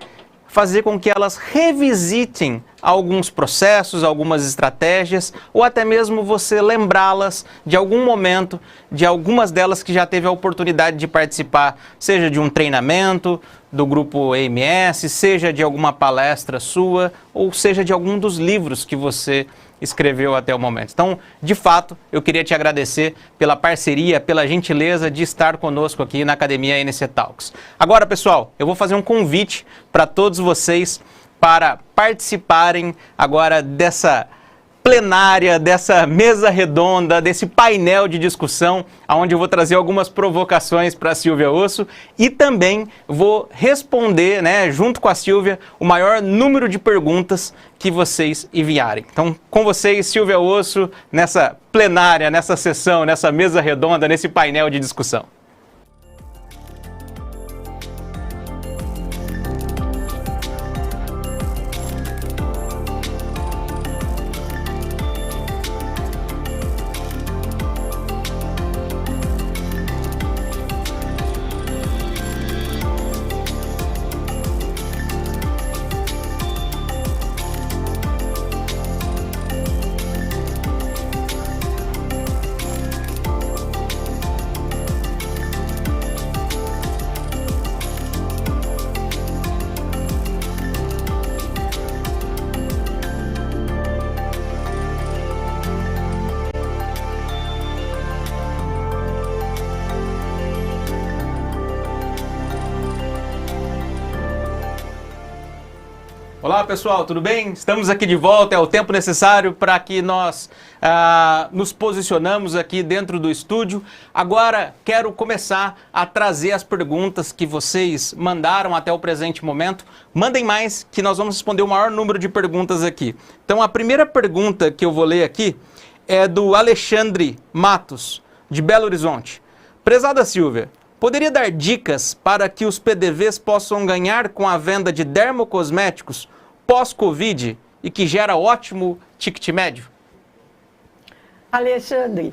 Speaker 2: fazer com que elas revisitem alguns processos, algumas estratégias, ou até mesmo você lembrá-las de algum momento, de algumas delas que já teve a oportunidade de participar, seja de um treinamento do grupo EMS, seja de alguma palestra sua, ou seja de algum dos livros que você escreveu até o momento. Então, de fato, eu queria te agradecer pela parceria, pela gentileza de estar conosco aqui na Academia NC Talks. Agora, pessoal, eu vou fazer um convite para todos vocês para participarem agora dessa plenária, dessa mesa redonda, desse painel de discussão, onde eu vou trazer algumas provocações para a Silvia Osso e também vou responder, junto com a Silvia, o maior número de perguntas que vocês enviarem. Então, com vocês, Silvia Osso, nessa plenária, nessa sessão, nessa mesa redonda, nesse painel de discussão. Olá pessoal, tudo bem? Estamos aqui de volta, é o tempo necessário para que nós nos posicionamos aqui dentro do estúdio. Agora quero começar a trazer as perguntas que vocês mandaram até o presente momento. Mandem mais que nós vamos responder o maior número de perguntas aqui. Então a primeira pergunta que eu vou ler aqui é do Alexandre Matos, de Belo Horizonte. Prezada Silvia, poderia dar dicas para que os PDVs possam ganhar com a venda de dermocosméticos pós-Covid e que gera ótimo ticket médio?
Speaker 3: Alexandre,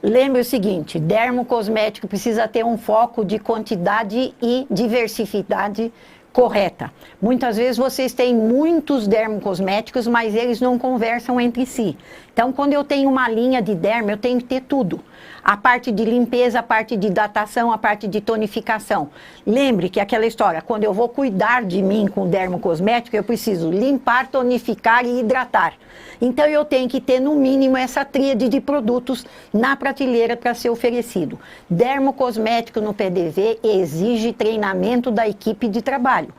Speaker 3: lembre o seguinte, dermocosmético precisa ter um foco de quantidade e diversidade correta. Muitas vezes vocês têm muitos dermocosméticos, mas eles não conversam entre si. Então, quando eu tenho uma linha de dermo, eu tenho que ter tudo. A parte de limpeza, a parte de hidratação, a parte de tonificação. Lembre que aquela história, quando eu vou cuidar de mim com dermocosmético, eu preciso limpar, tonificar e hidratar. Então, eu tenho que ter, no mínimo, essa tríade de produtos na prateleira para ser oferecido. Dermocosmético no PDV exige treinamento da equipe de trabalho.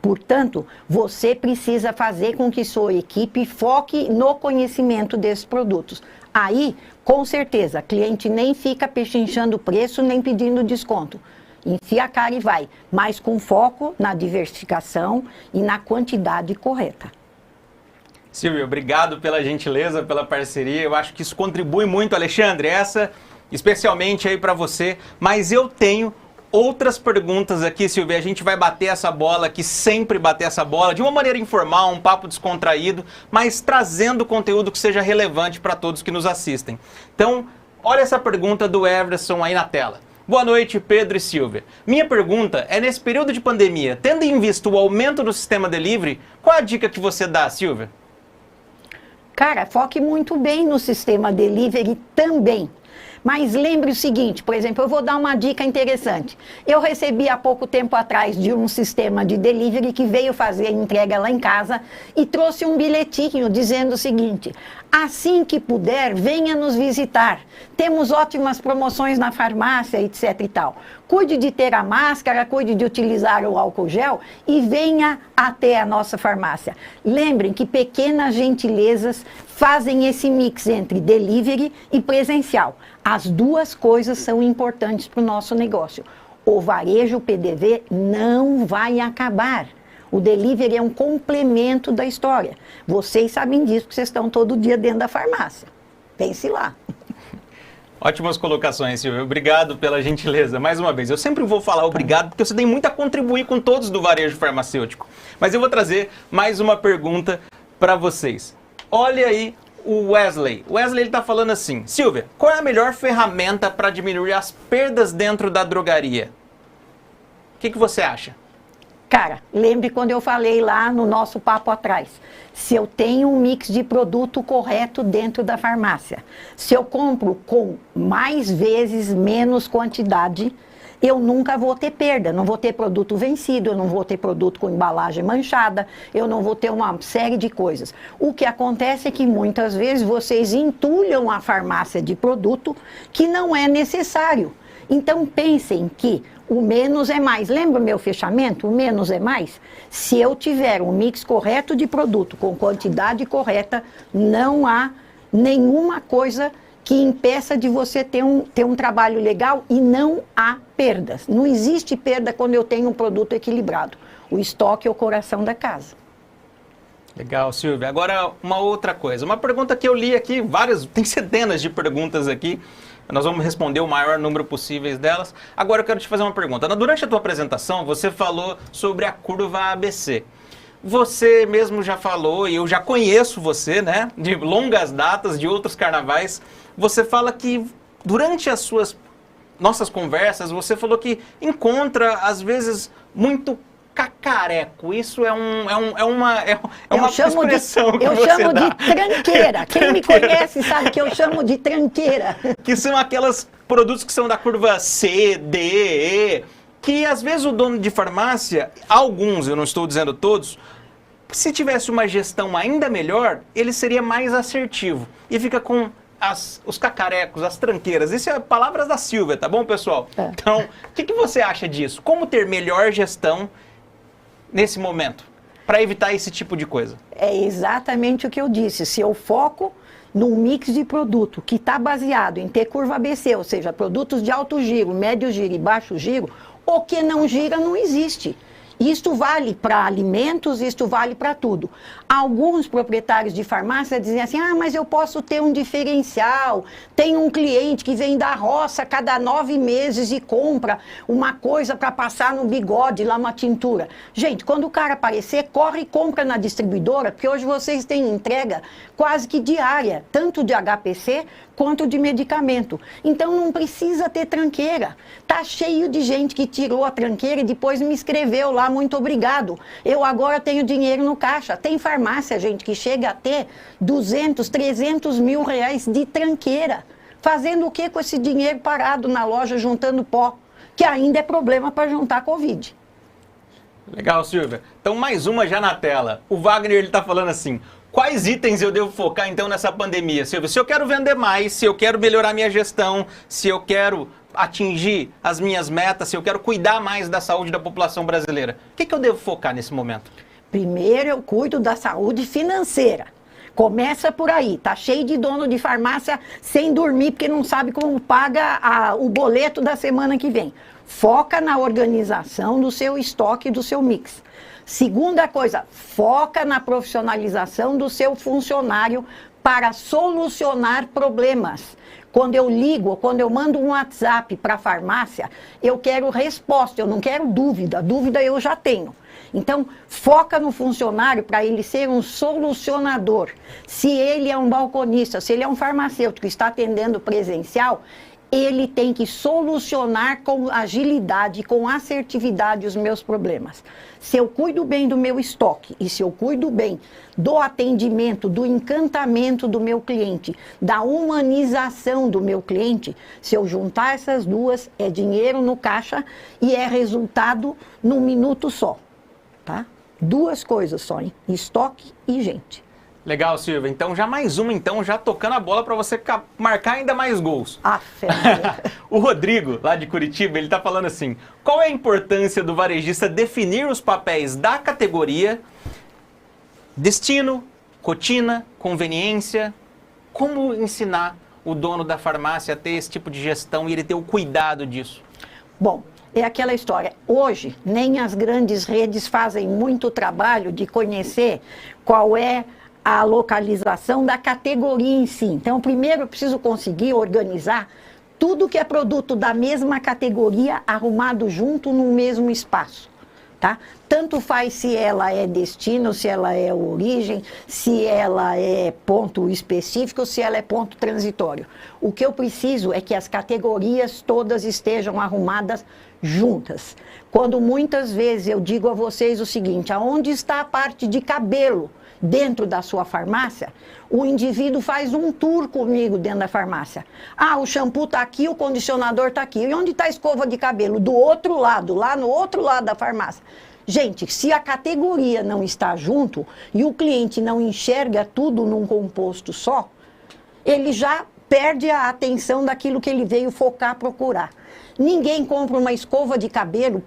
Speaker 3: Portanto, você precisa fazer com que sua equipe foque no conhecimento desses produtos. Aí, com certeza, cliente nem fica pechinchando o preço, nem pedindo desconto. Enfia a cara e vai, mas com foco na diversificação e na quantidade correta.
Speaker 2: Silvia, obrigado pela gentileza, pela parceria. Eu acho que isso contribui muito, Alexandre. Essa, especialmente aí para você. Mas eu tenho outras perguntas aqui, Silvia. A gente vai bater essa bola aqui, sempre bater essa bola, de uma maneira informal, um papo descontraído, mas trazendo conteúdo que seja relevante para todos que nos assistem. Então, olha essa pergunta do Everson aí na tela. Boa noite, Pedro e Silvia. Minha pergunta é, nesse período de pandemia, tendo em vista o aumento do sistema delivery, qual a dica que você dá, Silvia?
Speaker 3: Cara, foque muito bem no sistema delivery também. Mas lembre o seguinte, por exemplo, eu vou dar uma dica interessante. Eu recebi há pouco tempo atrás de um sistema de delivery que veio fazer a entrega lá em casa e trouxe um bilhetinho dizendo o seguinte: assim que puder, venha nos visitar. Temos ótimas promoções na farmácia, etc e tal. Cuide de ter a máscara, cuide de utilizar o álcool gel e venha até a nossa farmácia. Lembrem que pequenas gentilezas fazem esse mix entre delivery e presencial. As duas coisas são importantes para o nosso negócio. O varejo, o PDV, não vai acabar. O delivery é um complemento da história. Vocês sabem disso, porque vocês estão todo dia dentro da farmácia. Pense lá.
Speaker 2: Ótimas colocações, Silvia. Obrigado pela gentileza. Mais uma vez, eu sempre vou falar obrigado, porque você tem muito a contribuir com todos do varejo farmacêutico. Mas eu vou trazer mais uma pergunta para vocês. Olha aí o Wesley. O Wesley está falando assim: Silvia, qual é a melhor ferramenta para diminuir as perdas dentro da drogaria? O que você acha?
Speaker 3: Cara, lembre quando eu falei lá no nosso papo atrás. Se eu tenho um mix de produto correto dentro da farmácia, se eu compro com mais vezes menos quantidade, eu nunca vou ter perda, não vou ter produto vencido, eu não vou ter produto com embalagem manchada, eu não vou ter uma série de coisas. O que acontece é que muitas vezes vocês entulham a farmácia de produto que não é necessário. Então pensem que o menos é mais. Lembra o meu fechamento? O menos é mais? Se eu tiver um mix correto de produto com quantidade correta, não há nenhuma coisa que impeça de você ter um trabalho legal e não há perdas. Não existe perda quando eu tenho um produto equilibrado. O estoque é o coração da casa.
Speaker 2: Legal, Silvia. Agora, uma outra coisa. Uma pergunta que eu li aqui, tem centenas de perguntas aqui. Nós vamos responder o maior número possível delas. Agora eu quero te fazer uma pergunta. Durante a tua apresentação, você falou sobre a curva ABC. Você mesmo já falou, e eu já conheço você, né, de longas datas, de outros carnavais. Você fala que durante as nossas conversas, você falou que encontra, às vezes, muito cacareco. Isso é uma expressão que
Speaker 3: eu
Speaker 2: você
Speaker 3: chamo
Speaker 2: dá.
Speaker 3: de tranqueira. Quem me conhece sabe que eu chamo de tranqueira.
Speaker 2: Que são aqueles produtos que são da curva C, D, E, que às vezes o dono de farmácia, alguns, eu não estou dizendo todos, se tivesse uma gestão ainda melhor, ele seria mais assertivo. E fica com os cacarecos, as tranqueiras. Isso é palavras da Silvia, tá bom, pessoal? É. Então, o que você acha disso? Como ter melhor gestão nesse momento? para evitar esse tipo de coisa?
Speaker 3: É exatamente o que eu disse. Se eu foco num mix de produto que está baseado em ter curva ABC, ou seja, produtos de alto giro, médio giro e baixo giro, o que não gira não existe. Isto vale para alimentos, isto vale para tudo. Alguns proprietários de farmácia dizem assim, mas eu posso ter um diferencial, tem um cliente que vem da roça cada 9 meses e compra uma coisa para passar no bigode, lá uma tintura. Gente, quando o cara aparecer, corre e compra na distribuidora, porque hoje vocês têm entrega quase que diária, tanto de HPC quanto de medicamento. Então não precisa ter tranqueira. Tá cheio de gente que tirou a tranqueira e depois me escreveu lá, muito obrigado. Eu agora tenho dinheiro no caixa. Tem farmácia, gente, que chega a ter 200, 300 mil reais de tranqueira. Fazendo o que com esse dinheiro parado na loja, juntando pó? Que ainda é problema para juntar Covid.
Speaker 2: Legal, Silvia. Então, mais uma já na tela. O Wagner, ele tá falando assim, quais itens eu devo focar, então, nessa pandemia, Silvia? Se eu quero vender mais, se eu quero melhorar minha gestão, se eu quero atingir as minhas metas, se eu quero cuidar mais da saúde da população brasileira, o que eu devo focar nesse momento?
Speaker 3: Primeiro, eu cuido da saúde financeira. Começa por aí. Tá cheio de dono de farmácia sem dormir, porque não sabe como paga o boleto da semana que vem. Foca na organização do seu estoque, do seu mix. Segunda coisa, foca na profissionalização do seu funcionário para solucionar problemas. Quando eu ligo, quando eu mando um WhatsApp para a farmácia, eu quero resposta, eu não quero dúvida. Dúvida eu já tenho. Então, foca no funcionário para ele ser um solucionador. Se ele é um balconista, se ele é um farmacêutico que está atendendo presencial, ele tem que solucionar com agilidade, com assertividade os meus problemas. Se eu cuido bem do meu estoque e se eu cuido bem do atendimento, do encantamento do meu cliente, da humanização do meu cliente, se eu juntar essas duas, é dinheiro no caixa e é resultado num minuto só, tá? Duas coisas só, hein? Estoque e gente.
Speaker 2: Legal, Silvia. Então, já mais uma, então, já tocando a bola para você marcar ainda mais gols. O Rodrigo, lá de Curitiba, ele está falando assim, qual é a importância do varejista definir os papéis da categoria, destino, rotina, conveniência, como ensinar o dono da farmácia a ter esse tipo de gestão e ele ter o cuidado disso?
Speaker 3: Bom, é aquela história. Hoje, nem as grandes redes fazem muito trabalho de conhecer qual é a localização da categoria em si. Então, primeiro eu preciso conseguir organizar tudo que é produto da mesma categoria arrumado junto no mesmo espaço, tá? Tanto faz se ela é destino, se ela é origem, se ela é ponto específico, se ela é ponto transitório. O que eu preciso é que as categorias todas estejam arrumadas juntas. Quando muitas vezes eu digo a vocês o seguinte, aonde está a parte de cabelo dentro da sua farmácia, o indivíduo faz um tour comigo dentro da farmácia. O shampoo está aqui, o condicionador está aqui. E onde está a escova de cabelo? Do outro lado, lá no outro lado da farmácia. Gente, se a categoria não está junto e o cliente não enxerga tudo num composto só, ele já perde a atenção daquilo que ele veio focar, procurar. Ninguém compra uma escova de cabelo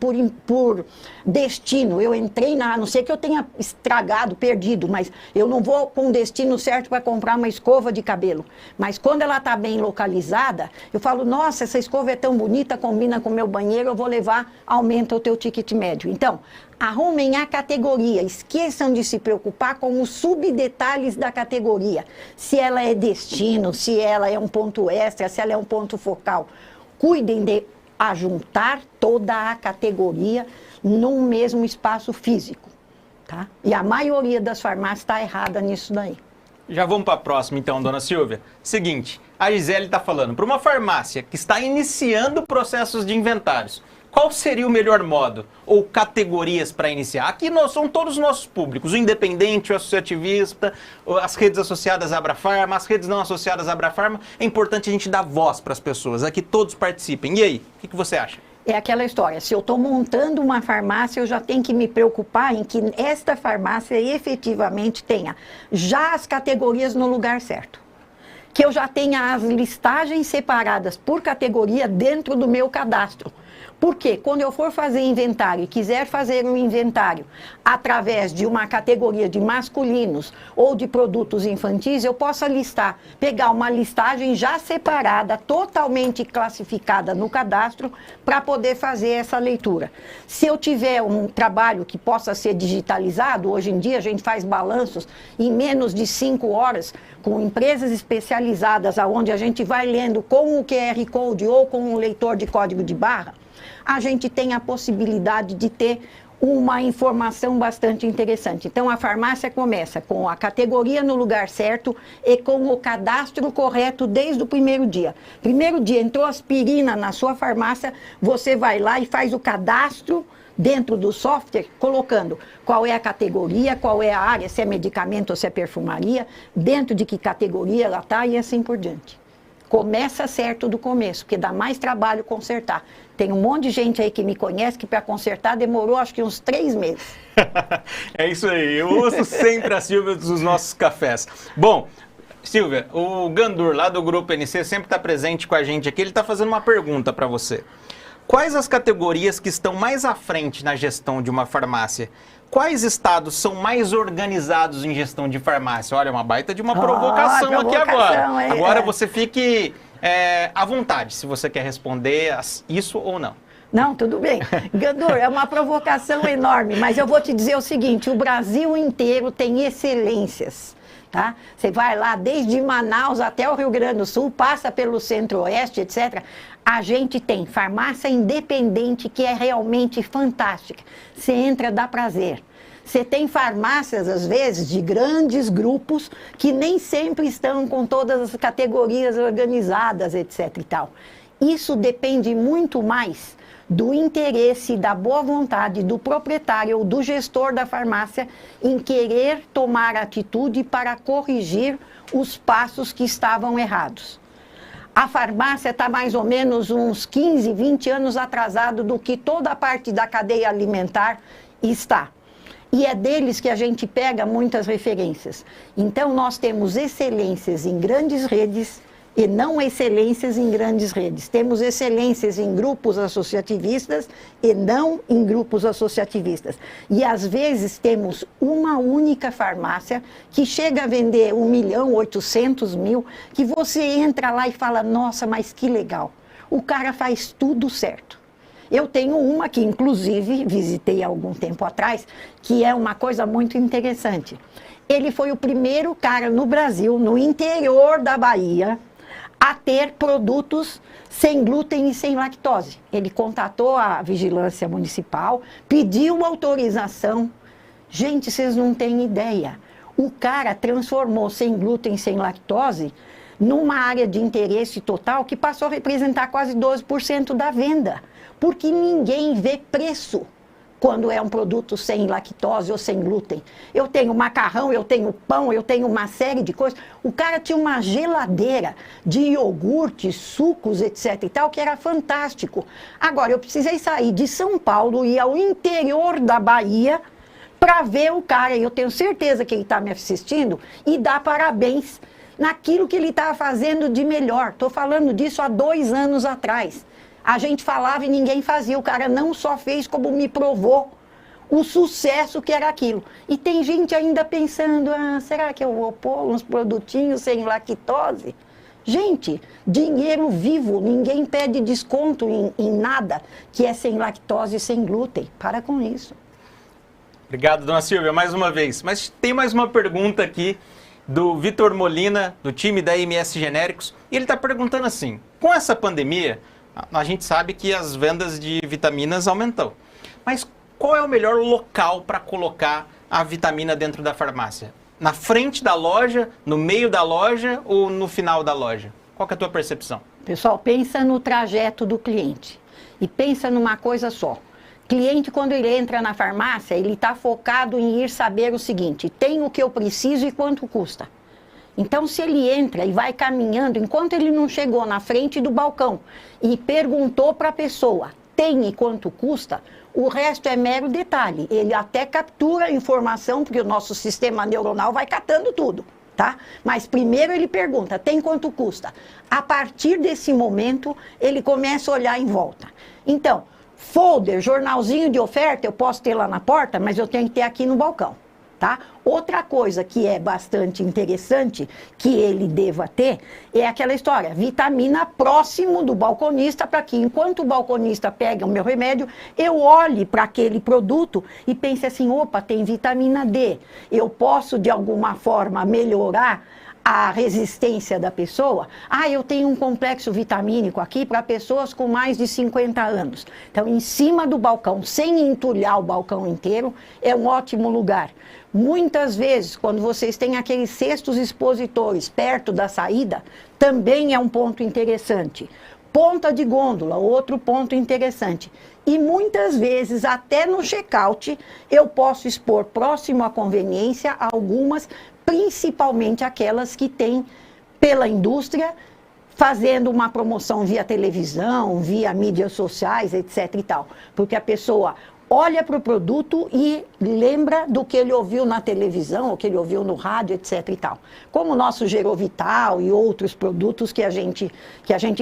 Speaker 3: por destino. Eu entrei a não ser que eu tenha estragado, perdido, mas eu não vou com o destino certo para comprar uma escova de cabelo. Mas quando ela está bem localizada, eu falo, nossa, essa escova é tão bonita, combina com o meu banheiro, eu vou levar, aumenta o teu ticket médio. Então, arrumem a categoria, esqueçam de se preocupar com os subdetalhes da categoria. Se ela é destino, se ela é um ponto extra, se ela é um ponto focal. Cuidem de ajuntar toda a categoria num mesmo espaço físico, tá? E a maioria das farmácias está errada nisso daí.
Speaker 2: Já vamos para a próxima então, dona Silvia. Seguinte, a Gisele está falando, para uma farmácia que está iniciando processos de inventários, qual seria o melhor modo ou categorias para iniciar? Aqui são todos os nossos públicos, o independente, o associativista, as redes associadas à Abrafarma, as redes não associadas à Abrafarma. É importante a gente dar voz para as pessoas, aqui todos participem. E aí, o que você acha?
Speaker 3: É aquela história, se eu estou montando uma farmácia, eu já tenho que me preocupar em que esta farmácia efetivamente tenha já as categorias no lugar certo. que eu já tenha as listagens separadas por categoria dentro do meu cadastro. Porque quando eu for fazer inventário e quiser fazer um inventário através de uma categoria de masculinos ou de produtos infantis, eu possa listar, pegar uma listagem já separada, totalmente classificada no cadastro, para poder fazer essa leitura. Se eu tiver um trabalho que possa ser digitalizado, hoje em dia a gente faz balanços em menos de 5 horas, com empresas especializadas, onde a gente vai lendo com o QR Code ou com um leitor de código de barra, a gente tem a possibilidade de ter uma informação bastante interessante. Então, a farmácia começa com a categoria no lugar certo e com o cadastro correto desde o primeiro dia. Primeiro dia, entrou aspirina na sua farmácia, você vai lá e faz o cadastro dentro do software, colocando qual é a categoria, qual é a área, se é medicamento ou se é perfumaria, dentro de que categoria ela está e assim por diante. Começa certo do começo, porque dá mais trabalho consertar. Tem um monte de gente aí que me conhece que para consertar demorou acho que uns 3 meses.
Speaker 2: É isso aí, eu ouço sempre a Silvia dos nossos cafés. Bom, Silvia, o Gandur lá do Grupo NC sempre está presente com a gente aqui, ele está fazendo uma pergunta para você. Quais as categorias que estão mais à frente na gestão de uma farmácia? Quais estados são mais organizados em gestão de farmácia? Olha, uma baita de uma provocação aqui agora. Agora você fique à vontade, se você quer responder isso ou não.
Speaker 3: Não, tudo bem. Gandur, é uma provocação enorme, mas eu vou te dizer o seguinte, o Brasil inteiro tem excelências. Tá? Você vai lá desde Manaus até o Rio Grande do Sul, passa pelo Centro-Oeste, etc. A gente tem farmácia independente que é realmente fantástica. Você entra, dá prazer. Você tem farmácias, às vezes, de grandes grupos que nem sempre estão com todas as categorias organizadas, etc. e tal. Isso depende muito mais do interesse, da boa vontade do proprietário ou do gestor da farmácia em querer tomar atitude para corrigir os passos que estavam errados. A farmácia está mais ou menos uns 15, 20 anos atrasado do que toda a parte da cadeia alimentar está. E é deles que a gente pega muitas referências. Então, nós temos excelências em grandes redes e não excelências em grandes redes. Temos excelências em grupos associativistas e não em grupos associativistas. E às vezes temos uma única farmácia que chega a vender 1.800.000, que você entra lá e fala, nossa, mas que legal. O cara faz tudo certo. Eu tenho uma que, inclusive, visitei há algum tempo atrás, que é uma coisa muito interessante. Ele foi o primeiro cara no Brasil, no interior da Bahia, a ter produtos sem glúten e sem lactose. Ele contatou a vigilância municipal, pediu autorização. Gente, vocês não têm ideia. O cara transformou sem glúten e sem lactose numa área de interesse total que passou a representar quase 12% da venda. Porque ninguém vê preço quando é um produto sem lactose ou sem glúten. Eu tenho macarrão, eu tenho pão, eu tenho uma série de coisas. O cara tinha uma geladeira de iogurte, sucos, etc. e tal, que era fantástico. Agora, eu precisei sair de São Paulo e ir ao interior da Bahia para ver o cara. E eu tenho certeza que ele está me assistindo e dá parabéns naquilo que ele estava fazendo de melhor. Estou falando disso há 2 anos atrás. A gente falava e ninguém fazia. O cara não só fez, como me provou o sucesso que era aquilo. E tem gente ainda pensando, será que eu vou pôr uns produtinhos sem lactose? Gente, dinheiro vivo, ninguém pede desconto em nada que é sem lactose e sem glúten. Para com isso.
Speaker 2: Obrigado, dona Silvia, mais uma vez. Mas tem mais uma pergunta aqui do Vitor Molina, do time da MS Genéricos. E ele está perguntando assim, com essa pandemia, a gente sabe que as vendas de vitaminas aumentam. Mas qual é o melhor local para colocar a vitamina dentro da farmácia? Na frente da loja, no meio da loja ou no final da loja? Qual que é a tua percepção?
Speaker 3: Pessoal, pensa no trajeto do cliente e pensa numa coisa só. Cliente, quando ele entra na farmácia, ele está focado em ir saber o seguinte, tem o que eu preciso e quanto custa. Então, se ele entra e vai caminhando, enquanto ele não chegou na frente do balcão e perguntou para a pessoa, tem e quanto custa, o resto é mero detalhe. Ele até captura a informação, porque o nosso sistema neuronal vai catando tudo. Tá? Mas primeiro ele pergunta, tem quanto custa? A partir desse momento, ele começa a olhar em volta. Então, folder, jornalzinho de oferta, eu posso ter lá na porta, mas eu tenho que ter aqui no balcão. Tá? Outra coisa que é bastante interessante, que ele deva ter, é aquela história, vitamina próximo do balconista, para que enquanto o balconista pega o meu remédio, eu olhe para aquele produto e pense assim, opa, tem vitamina D, eu posso de alguma forma melhorar a resistência da pessoa. Ah, eu tenho um complexo vitamínico aqui para pessoas com mais de 50 anos. Então, em cima do balcão, sem entulhar o balcão inteiro, é um ótimo lugar. Muitas vezes, quando vocês têm aqueles cestos expositores perto da saída, também é um ponto interessante. Ponta de gôndola, outro ponto interessante. E muitas vezes, até no check-out, eu posso expor próximo à conveniência algumas, principalmente aquelas que têm, pela indústria, fazendo uma promoção via televisão, via mídias sociais, etc. e tal. Porque a pessoa olha para o produto e lembra do que ele ouviu na televisão, ou que ele ouviu no rádio, etc. e tal. Como o nosso Gerovital e outros produtos que a gente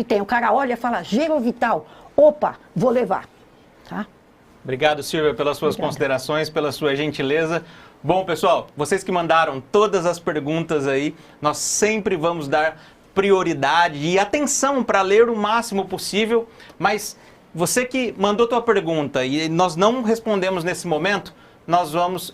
Speaker 3: tem. O cara olha e fala, Gerovital, opa, vou levar. Tá?
Speaker 2: Obrigado, Silvia, pelas suas considerações, pela sua gentileza. Bom, pessoal, vocês que mandaram todas as perguntas aí, nós sempre vamos dar prioridade e atenção para ler o máximo possível, mas você que mandou tua pergunta e nós não respondemos nesse momento,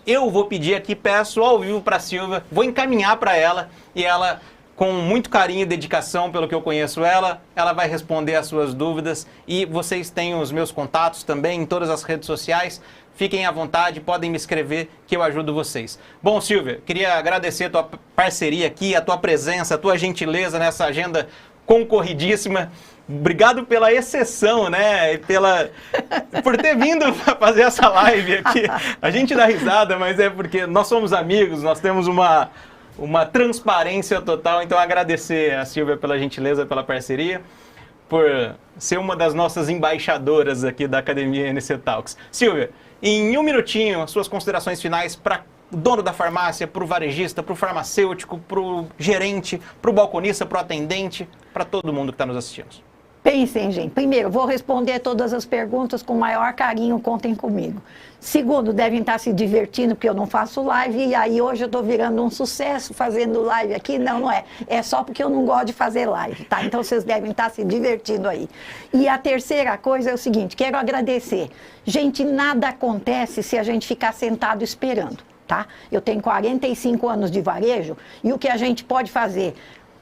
Speaker 2: eu vou pedir aqui, peço ao vivo para a Silvia, vou encaminhar para ela e ela, com muito carinho e dedicação, pelo que eu conheço ela vai responder as suas dúvidas e vocês têm os meus contatos também em todas as redes sociais. Fiquem à vontade, podem me escrever que eu ajudo vocês. Bom, Silvia, queria agradecer a tua parceria aqui, a tua presença, a tua gentileza nessa agenda concorridíssima. Obrigado pela exceção, né? Por ter vindo fazer essa live aqui. A gente dá risada, mas é porque nós somos amigos, nós temos uma transparência total. Então, agradecer a Silvia pela gentileza, pela parceria, por ser uma das nossas embaixadoras aqui da Academia NC Talks. Silvia, em um minutinho, as suas considerações finais para o dono da farmácia, para o varejista, para o farmacêutico, para o gerente, para o balconista, para o atendente, para todo mundo que está nos assistindo.
Speaker 3: Pensem, gente. Primeiro, vou responder todas as perguntas com o maior carinho, contem comigo. Segundo, devem estar se divertindo, porque eu não faço live, e aí hoje eu estou virando um sucesso fazendo live aqui. Não, não é. É só porque eu não gosto de fazer live, tá? Então vocês devem estar se divertindo aí. E a terceira coisa é o seguinte, quero agradecer. Gente, nada acontece se a gente ficar sentado esperando, tá? Eu tenho 45 anos de varejo, e o que a gente pode fazer?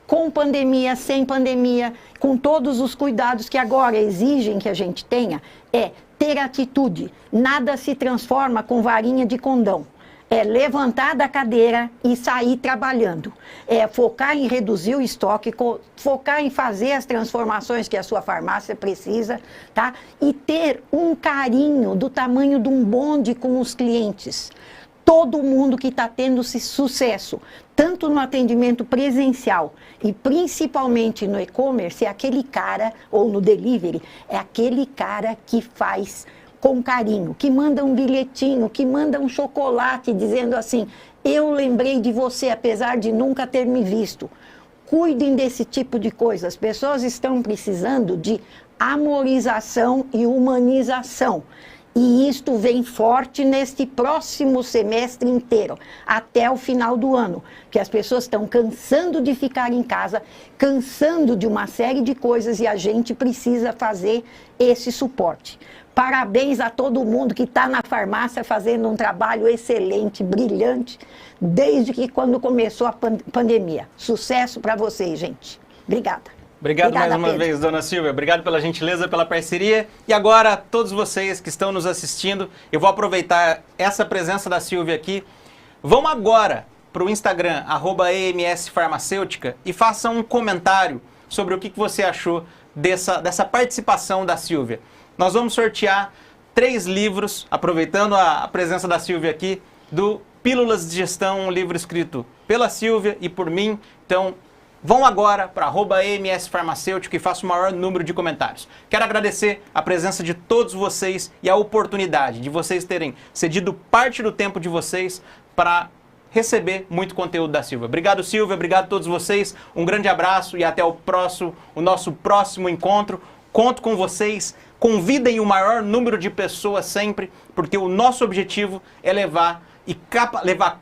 Speaker 3: Com pandemia, sem pandemia, com todos os cuidados que agora exigem que a gente tenha, é ter atitude. Nada se transforma com varinha de condão. É levantar da cadeira e sair trabalhando. É focar em reduzir o estoque, focar em fazer as transformações que a sua farmácia precisa, tá? E ter um carinho do tamanho de um bonde com os clientes. Todo mundo que está tendo sucesso, tanto no atendimento presencial e principalmente no e-commerce, é aquele cara, ou no delivery, é aquele cara que faz com carinho, que manda um bilhetinho, que manda um chocolate dizendo assim, eu lembrei de você, apesar de nunca ter me visto. Cuidem desse tipo de coisa. As pessoas estão precisando de amorização e humanização. E isto vem forte neste próximo semestre inteiro, até o final do ano, que as pessoas estão cansando de ficar em casa, cansando de uma série de coisas e a gente precisa fazer esse suporte. Parabéns a todo mundo que está na farmácia fazendo um trabalho excelente, brilhante, desde que quando começou a pandemia. Sucesso para vocês, gente. Obrigada.
Speaker 2: Obrigado
Speaker 3: Obrigada,
Speaker 2: mais uma vez, dona Silvia. Obrigado pela gentileza, pela parceria. E agora, todos vocês que estão nos assistindo, eu vou aproveitar essa presença da Silvia aqui. Vão agora para o Instagram, @EMSfarmacêutica, e façam um comentário sobre o que você achou dessa participação da Silvia. Nós vamos sortear 3 livros, aproveitando a presença da Silvia aqui, do Pílulas de Gestão, um livro escrito pela Silvia e por mim. Então, vão agora para @EMSfarmacêutico e façam o maior número de comentários. Quero agradecer a presença de todos vocês e a oportunidade de vocês terem cedido parte do tempo de vocês para receber muito conteúdo da Silvia. Obrigado, Silvia, obrigado a todos vocês, um grande abraço e até o nosso próximo encontro. Conto com vocês, convidem o maior número de pessoas sempre, porque o nosso objetivo é levar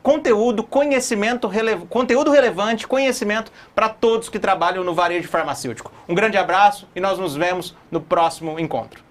Speaker 2: conteúdo, conteúdo relevante, conhecimento para todos que trabalham no varejo farmacêutico. Um grande abraço e nós nos vemos no próximo encontro.